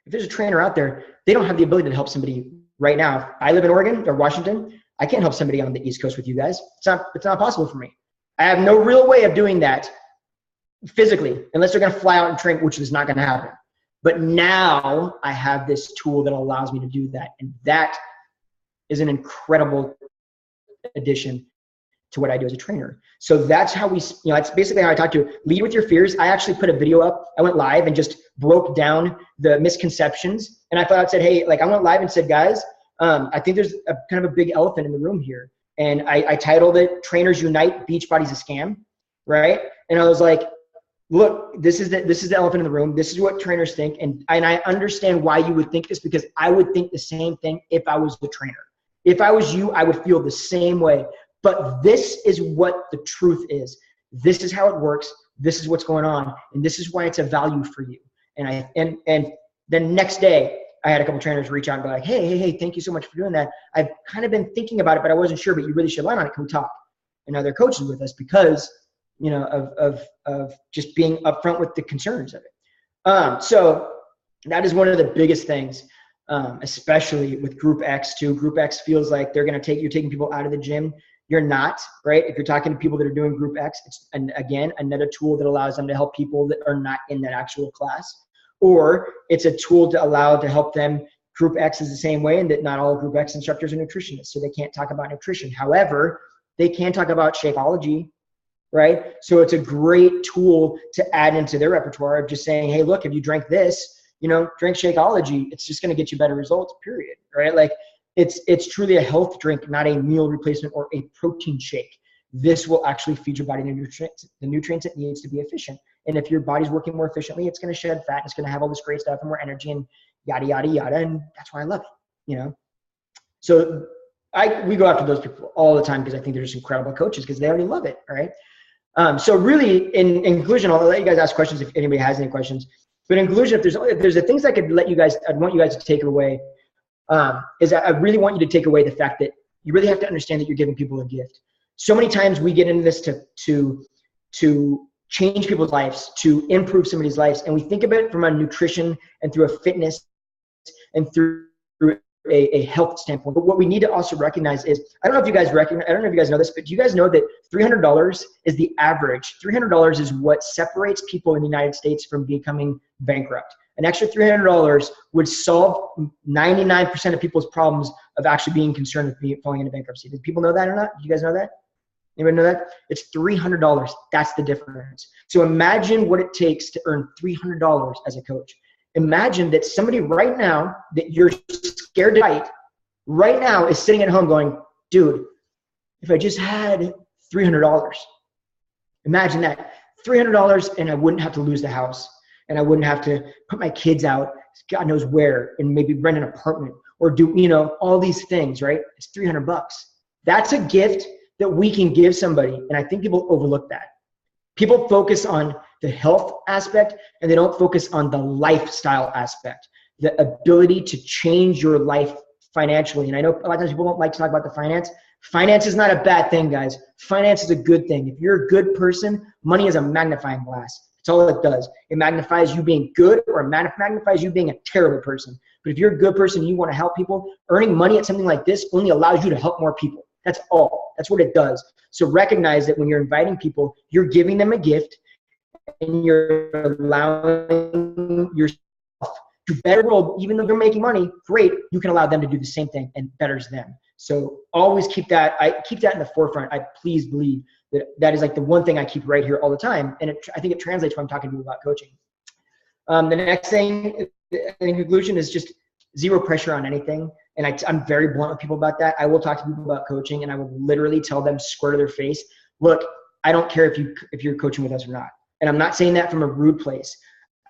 if there's a trainer out there, they don't have the ability to help somebody right now. If I live in Oregon or Washington, I can't help somebody on the East Coast with you guys. It's not possible for me. I have no real way of doing that physically, unless they're going to fly out and train, which is not going to happen. But now I have this tool that allows me to do that. And that is an incredible addition to what I do as a trainer. So that's how that's basically how I talk to lead with your fears. I actually put a video up. I went live and just broke down the misconceptions. And I thought I said, hey, like I went live and said, guys, I think there's a kind of a big elephant in the room here. And I titled it, Trainers Unite, Beachbody's a Scam, right? And I was like, look, this is the elephant in the room. This is what trainers think. And I understand why you would think this, because I would think the same thing if I was the trainer. If I was you, I would feel the same way. But this is what the truth is. This is how it works. This is what's going on. And this is why it's a value for you. And the next day, I had a couple trainers reach out and be like, hey, thank you so much for doing that. I've kind of been thinking about it, but I wasn't sure, but you really should line on it. Can we talk? And now they're coaches with us because, of just being upfront with the concerns of it. So that is one of the biggest things, especially with Group X too. Group X feels like you're taking people out of the gym. You're not, right? If you're talking to people that are doing Group X, it's, again, another tool that allows them to help people that are not in that actual class. Or it's a tool to help them. Group X is the same way, and that not all Group X instructors are nutritionists, so they can't talk about nutrition. However, they can talk about Shakeology, right? So it's a great tool to add into their repertoire of just saying, hey, look, if you drank this, drink Shakeology, it's just going to get you better results, period, right? Like it's truly a health drink, not a meal replacement or a protein shake. This will actually feed your body the nutrients it needs to be efficient. And if your body's working more efficiently, it's going to shed fat. And it's going to have all this great stuff and more energy and yada, yada, yada. And that's why I love it, So we go after those people all the time because I think they're just incredible coaches because they already love it, right? So really, in conclusion, I'll let you guys ask questions if anybody has any questions. But in conclusion, if there's the things I could I'd want you guys to take away, is I really want you to take away the fact that you really have to understand that you're giving people a gift. So many times we get into this to change people's lives, to improve somebody's lives, and we think of it from a nutrition and through a fitness and through a health standpoint. But what we need to also recognize is, I don't know if you guys know this, but do you guys know that $300 is the average? $300 is what separates people in the United States from becoming bankrupt. An extra $300 would solve 99% of people's problems of actually being concerned with falling into bankruptcy. Did people know that or not? Do you guys know that? Anybody know that? It's $300. That's the difference. So imagine what it takes to earn $300 as a coach. Imagine that somebody right now that you're scared to fight right now is sitting at home going, dude, if I just had $300, imagine that, $300, and I wouldn't have to lose the house, and I wouldn't have to put my kids out God knows where and maybe rent an apartment or do, all these things, right? It's $300. That's a gift that we can give somebody. And I think people overlook that. People focus on the health aspect and they don't focus on the lifestyle aspect, the ability to change your life financially. And I know a lot of times people don't like to talk about the finance. Finance is not a bad thing, guys. Finance is a good thing. If you're a good person, money is a magnifying glass. That's all it does. It magnifies you being good or it magnifies you being a terrible person. But if you're a good person and you want to help people, earning money at something like this only allows you to help more people. That's all. That's what it does. So recognize that when you're inviting people, you're giving them a gift and you're allowing yourself to better the world. Even though they're making money, great, you can allow them to do the same thing and betters them. So always keep that. I keep that in the forefront. I please believe that is like the one thing I keep right here all the time. And I think it translates when I'm talking to people about coaching. The next thing in conclusion is just zero pressure on anything. And I'm very blunt with people about that. I will talk to people about coaching and I will literally tell them square to their face, look, I don't care if you're coaching with us or not. And I'm not saying that from a rude place.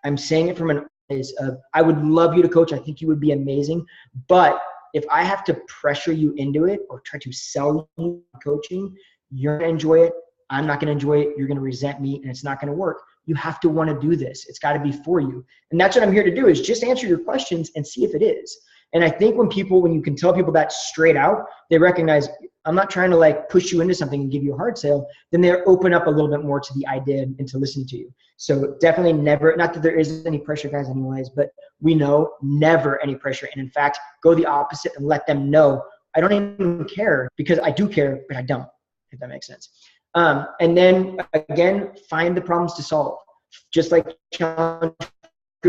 I'm saying it from an place of, I would love you to coach. I think you would be amazing. But if I have to pressure you into it or try to sell you coaching, you're going to enjoy it. I'm not going to enjoy it. You're going to resent me and it's not going to work. You have to want to do this. It's got to be for you. And that's what I'm here to do, is just answer your questions and see if it is. And I think when you can tell people that straight out, they recognize I'm not trying to like push you into something and give you a hard sale, then they open up a little bit more to the idea and to listening to you. So definitely never, not that there is any pressure, guys, anyways, but we know never any pressure. And in fact, go the opposite and let them know, I don't even care, because I do care, but I don't, if that makes sense. And then again, find the problems to solve. Just like challenge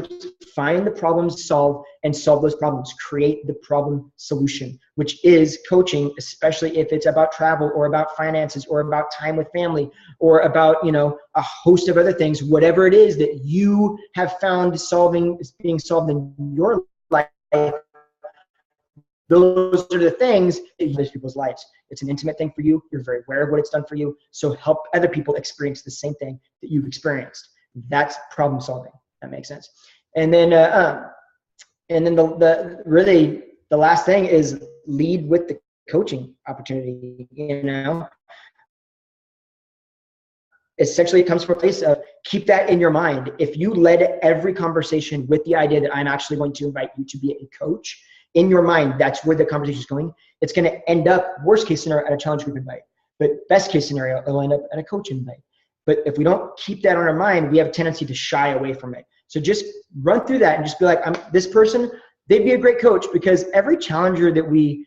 groups, find the problems, solve those problems. Create the problem solution, which is coaching, especially if it's about travel or about finances or about time with family or about, a host of other things. Whatever it is that you have found being solved in your life, those are the things that you people's lives. It's an intimate thing for you. You're very aware of what it's done for you. So help other people experience the same thing that you've experienced. That's problem solving. That makes sense. And then the last thing is lead with the coaching opportunity. Essentially, it comes from a place of keep that in your mind. If you led every conversation with the idea that I'm actually going to invite you to be a coach, in your mind, that's where the conversation is going. It's going to end up, worst case scenario, at a challenge group invite. But best case scenario, it'll end up at a coach invite. But if we don't keep that on our mind, we have a tendency to shy away from it. So just run through that and just be like, this person, they'd be a great coach, because every challenger that we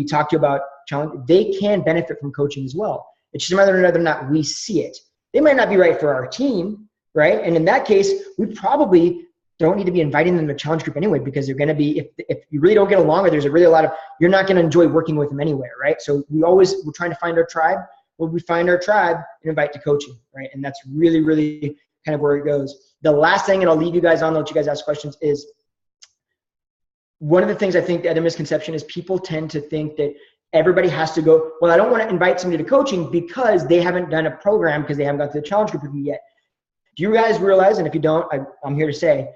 talk to about challenge, they can benefit from coaching as well. It's just whether or not we see it. They might not be right for our team, right? And in that case, we probably don't need to be inviting them to a challenge group anyway, because they're going to be, if you really don't get along, or there's a really a lot of, you're not going to enjoy working with them anyway, right? So we're trying to find our tribe. Well, we find our tribe and invite to coaching, right? And that's really, really kind of where it goes. The last thing, and I'll leave you guys on, let you guys ask questions, is one of the things I think the other misconception is people tend to think that everybody has to go, well, I don't want to invite somebody to coaching because they haven't done a program, because they haven't got to the challenge group with me yet. Do you guys realize, and if you don't, I'm here to say,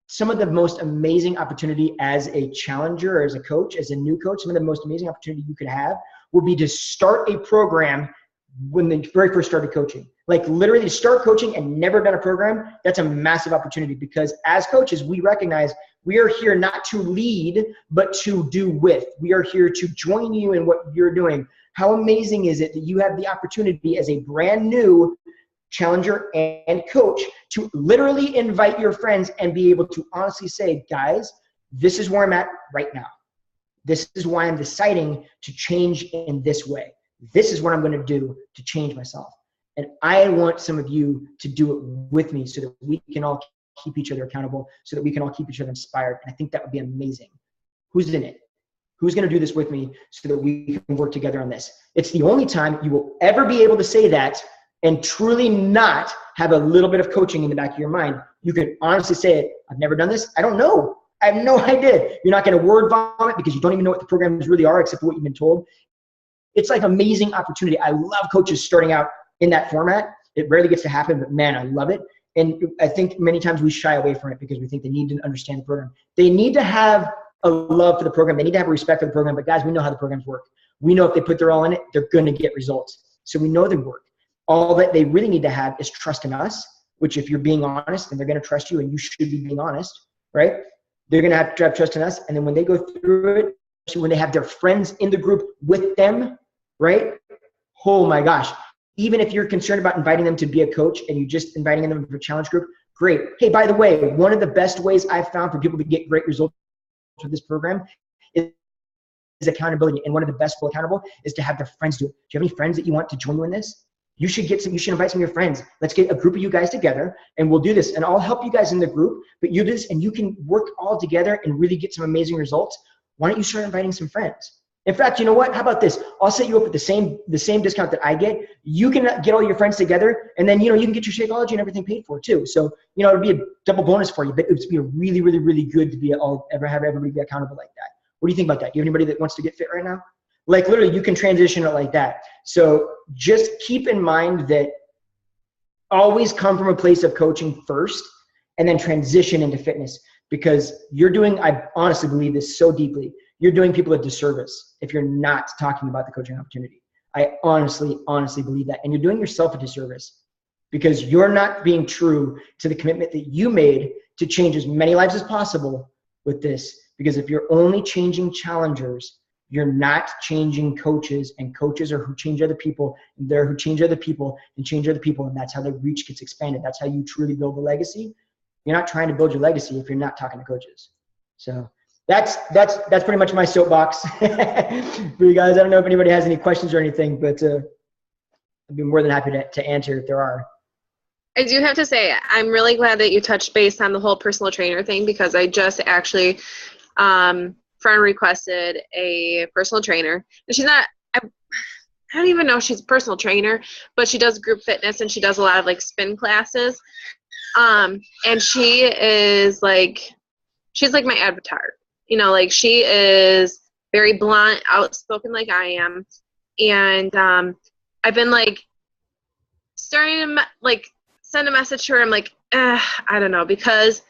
some of the most amazing opportunity as a challenger or as a coach, as a new coach, some of the most amazing opportunity you could have would be to start a program when they very first started coaching. Like literally to start coaching and never done a program, that's a massive opportunity, because as coaches, we recognize we are here not to lead, but to do with. We are here to join you in what you're doing. How amazing is it that you have the opportunity as a brand new challenger and coach to literally invite your friends and be able to honestly say, guys, this is where I'm at right now. This is why I'm deciding to change in this way. This is what I'm going to do to change myself. And I want some of you to do it with me so that we can all keep each other accountable, so that we can all keep each other inspired. And I think that would be amazing. Who's in it? Who's going to do this with me so that we can work together on this? It's the only time you will ever be able to say that and truly not have a little bit of coaching in the back of your mind. You can honestly say it. I've never done this. I don't know. I have no idea. You're not going to word vomit because you don't even know what the programs really are except for what you've been told. It's like amazing opportunity. I love coaches starting out in that format. It rarely gets to happen, but man, I love it. And I think many times we shy away from it because we think they need to understand the program. They need to have a love for the program. They need to have a respect for the program. But guys, we know how the programs work. We know if they put their all in it, they're going to get results. So we know they work. All that they really need to have is trust in us, which if you're being honest, then they're going to trust you, and you should be being honest, right? They're going to have trust in us. And then when they go through it, especially when they have their friends in the group with them, right? Oh my gosh. Even if you're concerned about inviting them to be a coach and you're just inviting them for a challenge group, great. Hey, by the way, one of the best ways I've found for people to get great results with this program is accountability. And one of the best people accountable is to have their friends do it. Do you have any friends that you want to join you in this? You should invite some of your friends. Let's get a group of you guys together and we'll do this. And I'll help you guys in the group, but you do this and you can work all together and really get some amazing results. Why don't you start inviting some friends? In fact, you know what? How about this? I'll set you up with the same discount that I get. You can get all your friends together, and then you can get your Shakeology and everything paid for too. So it'll be a double bonus for you. But it would be a really, really, really good to have everybody be accountable like that. What do you think about that? Do you have anybody that wants to get fit right now? Like literally, you can transition it like that. So just keep in mind that always come from a place of coaching first, and then transition into fitness, because I honestly believe this so deeply. You're doing people a disservice if you're not talking about the coaching opportunity. I honestly believe that. And you're doing yourself a disservice because you're not being true to the commitment that you made to change as many lives as possible with this. Because if you're only changing challengers, you're not changing coaches, and coaches are who change other people, and they're who change other people and change other people. And that's how the reach gets expanded. That's how you truly build a legacy. You're not trying to build your legacy if you're not talking to coaches. So that's pretty much my soapbox for you guys. I don't know if anybody has any questions or anything, but I'd be more than happy to answer if there are. I do have to say, I'm really glad that you touched base on the whole personal trainer thing, because I just actually, friend requested a personal trainer. And she's not, I don't even know if she's a personal trainer, but she does group fitness and she does a lot of like spin classes. And she is like, she's like my avatar. You know, like she is very blunt, outspoken like I am. And I've been like starting to like send a message to her. I'm like, I don't know, because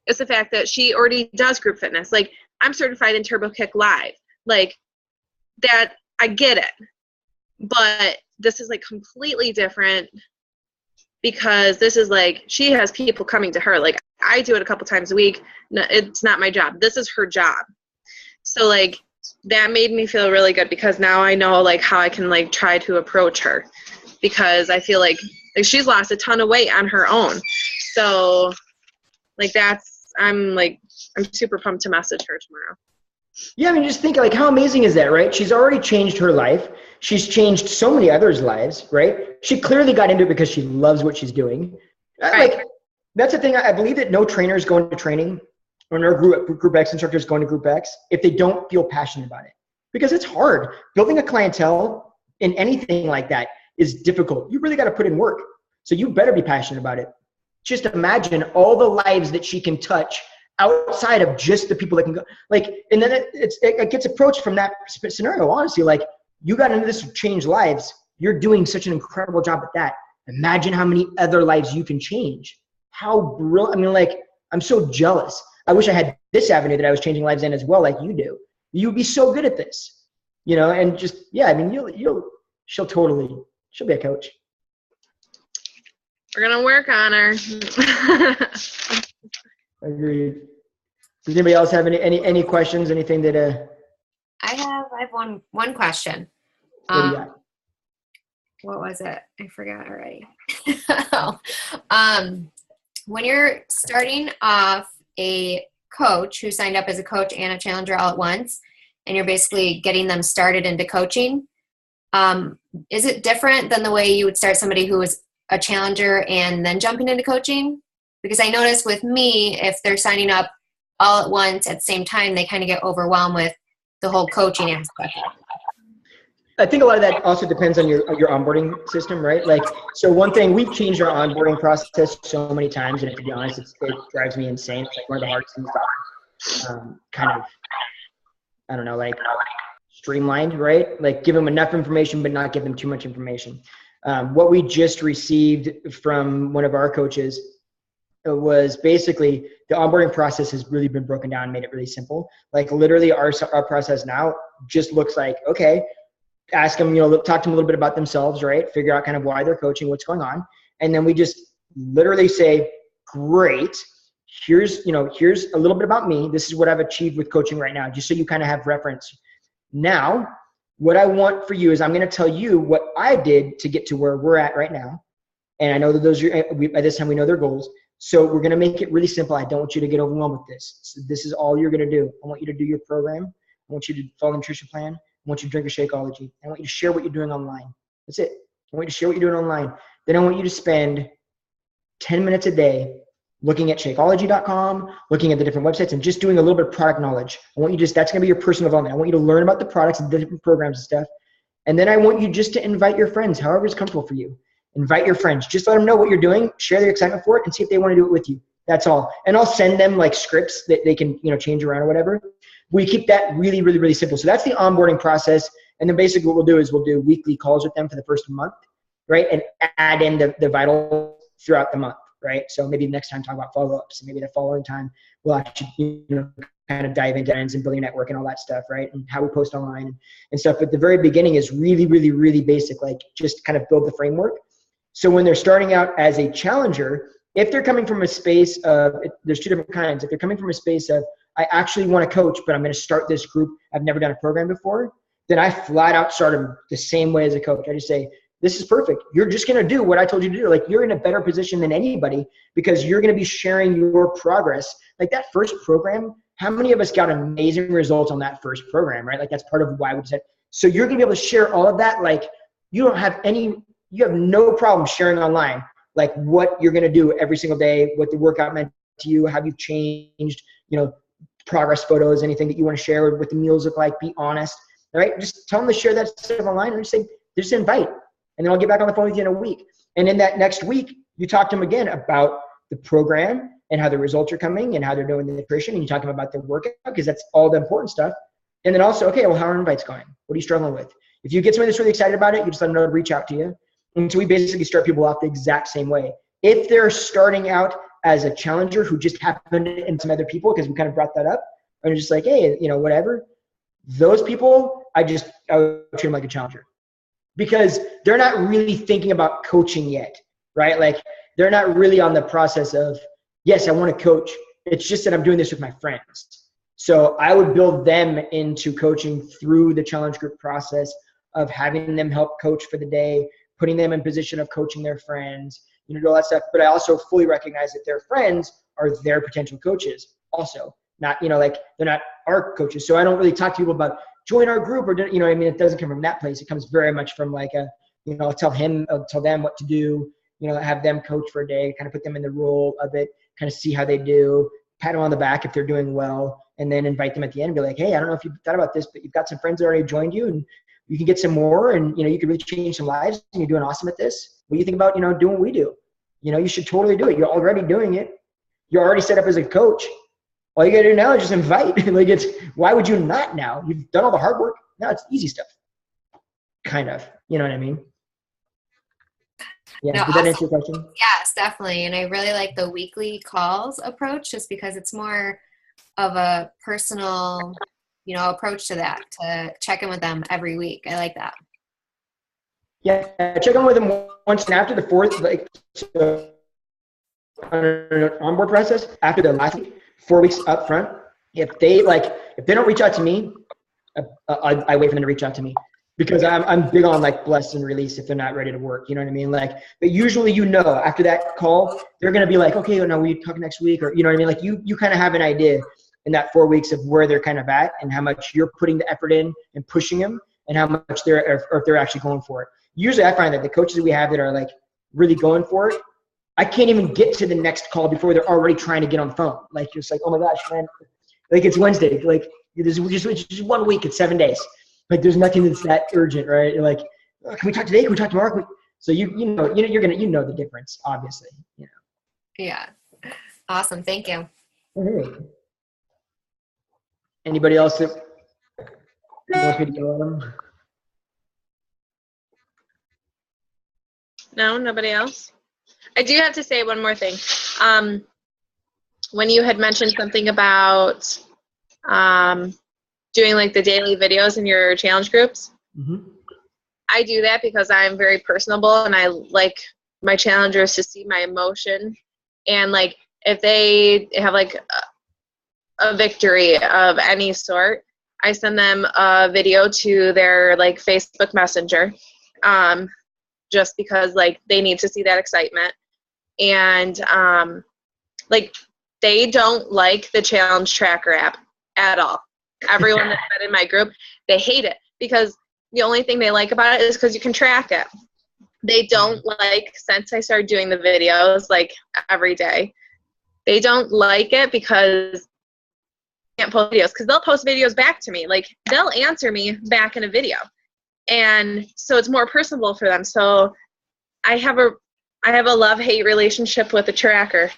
it's the fact that she already does group fitness. Like, I'm certified in Turbo Kick Live. Like, that, I get it. But this is like completely different, because this is like, she has people coming to her. Like, I do it a couple times a week. No, it's not my job. This is her job. So like, that made me feel really good, because now I know like how I can like try to approach her, because I feel like she's lost a ton of weight on her own. So like I'm super pumped to message her tomorrow. Yeah, I mean, just think like, how amazing is that, right? She's already changed her life. She's changed so many others' lives, right? She clearly got into it because she loves what she's doing. Right. Like, that's the thing. I believe that no trainer is going to training, or no group X instructor is going to group X if they don't feel passionate about it, because it's hard. Building a clientele in anything like that is difficult. You really got to put in work. So you better be passionate about it. Just imagine all the lives that she can touch outside of just the people that can go. Like, and then it gets approached from that scenario. Honestly, like, you got into this to change lives. You're doing such an incredible job at that. Imagine how many other lives you can change. How brilliant. I mean, like, I'm so jealous. I wish I had this avenue that I was changing lives in as well, like you do. You'd be so good at this, you know, and just, yeah, I mean, she'll be a coach. We're going to work on her. Agreed. Does anybody else have any questions? Anything that I have one question. What do you got? What was it? I forgot already. When you're starting off a coach who signed up as a coach and a challenger all at once, and you're basically getting them started into coaching, is it different than the way you would start somebody who was a challenger and then jumping into coaching? Because I noticed with me, if they're signing up all at once at the same time, they kind of get overwhelmed with the whole coaching aspect. I think a lot of that also depends on your onboarding system, right? Like, so one thing, we've changed our onboarding process so many times, and to be honest, it drives me insane. It's like one of the hardest things to kind of, I don't know, like streamlined, right? Like, give them enough information, but not give them too much information. What we just received from one of our coaches was basically the onboarding process has really been broken down and made it really simple. Like, literally our process now just looks like, okay, ask them, talk to them a little bit about themselves, right? Figure out kind of why they're coaching, what's going on. And then we just literally say, great, here's a little bit about me. This is what I've achieved with coaching right now, just so you kind of have reference. Now, what I want for you is I'm going to tell you what I did to get to where we're at right now. And I know that by this time we know their goals. So we're going to make it really simple. I don't want you to get overwhelmed with this. So this is all you're going to do. I want you to do your program. I want you to follow the nutrition plan. I want you to drink a Shakeology. I want you to share what you're doing online. That's it. I want you to share what you're doing online. Then I want you to spend 10 minutes a day looking at Shakeology.com, looking at the different websites, and just doing a little bit of product knowledge. I want you that's going to be your personal development. I want you to learn about the products and the different programs and stuff. And then I want you just to invite your friends, however is comfortable for you. Invite your friends. Just let them know what you're doing, share their excitement for it, and see if they want to do it with you. That's all. And I'll send them like scripts that they can, change around or whatever. We keep that really, really, really simple. So that's the onboarding process. And then basically what we'll do is we'll do weekly calls with them for the first month, right? And add in the vital throughout the month, right? So maybe next time talk about follow-ups, and maybe the following time we'll actually, kind of dive into ends and building a network and all that stuff, right? And how we post online and stuff. But the very beginning is really, really, really basic, like just kind of build the framework. So when they're starting out as a challenger, if they're coming from a space of, there's two different kinds. If they're coming from a space of, I actually want to coach, but I'm going to start this group, I've never done a program before, then I flat out start them the same way as a coach. I just say, this is perfect. You're just going to do what I told you to do. Like, you're in a better position than anybody because you're going to be sharing your progress. Like, that first program, how many of us got amazing results on that first program, right? Like, that's part of why we said, so you're going to be able to share all of that. Like, you have no problem sharing online. like what you're going to do every single day, what the workout meant to you, how you've changed, progress photos, anything that you want to share, what the meals look like, be honest, all right? Just tell them to share that stuff online and just invite. And then I'll get back on the phone with you in a week. And in that next week, you talk to them again about the program and how the results are coming and how they're doing the nutrition. And you talk to them about their workout, because that's all the important stuff. And then also, okay, well, how are invites going? What are you struggling with? If you get somebody that's really excited about it, you just let them know to reach out to you. And so we basically start people off the exact same way. If they're starting out as a challenger who just happened in some other people, because we kind of brought that up, and just like, hey, whatever, those people, I would treat them like a challenger, because they're not really thinking about coaching yet, right? Like, they're not really on the process of, yes, I want to coach. It's just that I'm doing this with my friends. So I would build them into coaching through the challenge group process of having them help coach for the day, putting them in position of coaching their friends, do all that stuff. But I also fully recognize that their friends are their potential coaches also, not, like they're not our coaches. So I don't really talk to people about join our group or, it doesn't come from that place. It comes very much from like I'll tell them what to do, have them coach for a day, kind of put them in the role of it, kind of see how they do, pat them on the back if they're doing well, and then invite them at the end and be like, hey, I don't know if you've thought about this, but you've got some friends that already joined you, and you can get some more, and, you can really change some lives, and you're doing awesome at this. What do you think about, doing what we do? You should totally do it. You're already doing it. You're already set up as a coach. All you got to do now is just invite. Why would you not now? You've done all the hard work. Now it's easy stuff. Kind of. You know what I mean? Yeah. No, Did that answer your question? Yes, definitely. And I really like the weekly calls approach, just because it's more of a personal, approach to that, to check in with them every week. I like that. Yeah. Check in with them once, and after the fourth, onboard process, after the last week, 4 weeks up front, if they don't reach out to me, I wait for them to reach out to me, because I'm big on like bless and release if they're not ready to work. You know what I mean? But usually, after that call, they're going to be like, okay, no, we talk next week, or, you know what I mean? Like you kind of have an idea in that 4 weeks of where they're kind of at and how much you're putting the effort in and pushing them, and how much if they're actually going for it. Usually I find that the coaches that we have that are like really going for it, I can't even get to the next call before they're already trying to get on the phone. Like, just like, oh my gosh, man, like it's Wednesday. Like, it's just 1 week, it's 7 days. Like, there's nothing that's that urgent, right? You're like, oh, can we talk today? Can we talk tomorrow? So you're gonna the difference, obviously. Yeah. Awesome. Thank you. Hey. Anybody else that wants me to go on them? No, nobody else? I do have to say one more thing. When you had mentioned something about doing like the daily videos in your challenge groups, I do that because I'm very personable, and I like my challengers to see my emotion. And like, if they have like a victory of any sort, I send them a video to their like Facebook Messenger, just because like they need to see that excitement. And like, they don't like the challenge tracker app at all. Everyone that's been in my group, they hate it, because the only thing they like about it is because you can track it. They don't like, since I started doing the videos like every day, they don't like it because I can't post videos, because they'll post videos back to me. Like, they'll answer me back in a video. And so it's more personable for them. So I have a love-hate relationship with the tracker,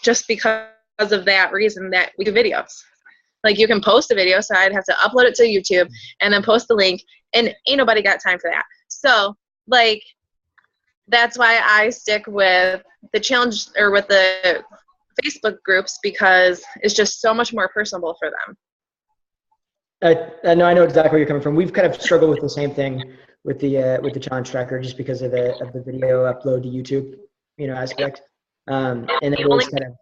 just because of that reason, that we do videos. Like, you can post a video, so I'd have to upload it to YouTube and then post the link, and ain't nobody got time for that. So like, that's why I stick with the challenge, or with the Facebook groups, because it's just so much more personable for them. I know exactly where you're coming from. We've kind of struggled with the same thing with the challenge tracker, just because of the video upload to YouTube, aspect. And it is kind of.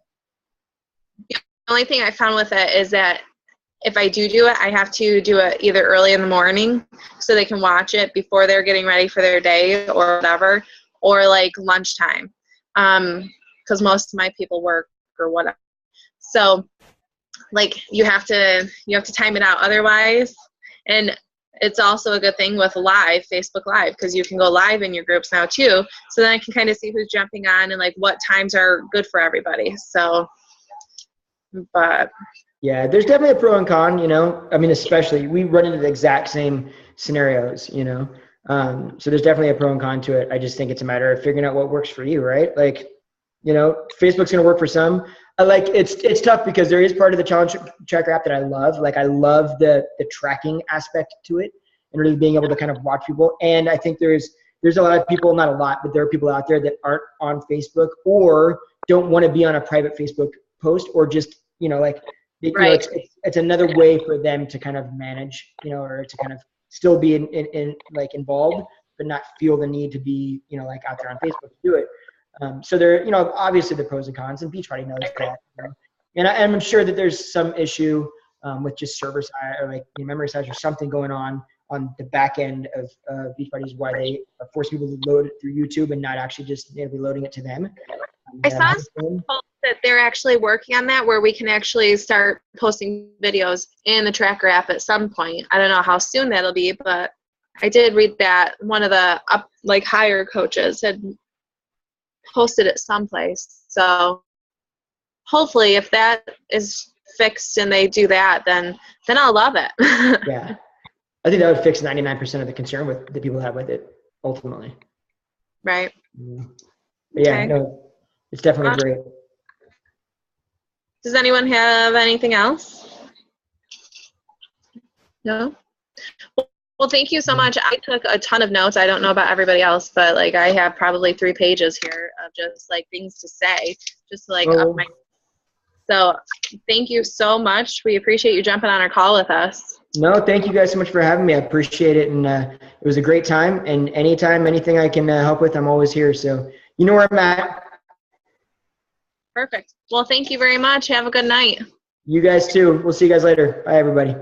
The only thing I found with it is that if I do it, I have to do it either early in the morning, so they can watch it before they're getting ready for their day or whatever, or like lunchtime, because most of my people work or whatever. So like, you have to time it out otherwise. And it's also a good thing with live, Facebook Live, because you can go live in your groups now too. So then I can kind of see who's jumping on and like what times are good for everybody. So, but. Yeah, there's definitely a pro and con, you know. I mean, especially we run into the exact same scenarios, you know. So there's definitely a pro and con to it. I just think it's a matter of figuring out what works for you, right? Like, you know, Facebook's going to work for some. It's tough because there is part of the challenge tracker app that I love. Like, I love the tracking aspect to it and really being able to kind of watch people. And I think there's a lot of people, not a lot, but there are people out there that aren't on Facebook or don't want to be on a private Facebook post, or just, you know, like, you know, it's another way for them to kind of manage, you know, or to kind of still be in like involved, but not feel the need to be, you know, like out there on Facebook to do it. So there, you know, obviously the pros and cons, and Beachbody knows that. You know? And I'm sure that there's some issue with just server side or like memory size or something going on the back end of Beachbody, is why they are forcing people to load it through YouTube and not actually just be loading it to them. I saw some posts that they're actually working on that, where we can actually start posting videos in the tracker app at some point. I don't know how soon that'll be, but I did read that one of the higher coaches had posted it someplace. So hopefully if that is fixed and they do that, then I'll love it. Yeah. I think that would fix 99% of the concern that people have with it ultimately. Right. Yeah, okay. No, it's definitely great. Does anyone have anything else? No? Well, thank you so much. I took a ton of notes. I don't know about everybody else, but like I have probably 3 pages here of just like things to say, just to, like up my. So thank you so much. We appreciate you jumping on our call with us. No, thank you guys so much for having me. I appreciate it, and it was a great time. And anytime, anything I can help with, I'm always here. So you know where I'm at. Perfect. Well, thank you very much. Have a good night. You guys too. We'll see you guys later. Bye, everybody.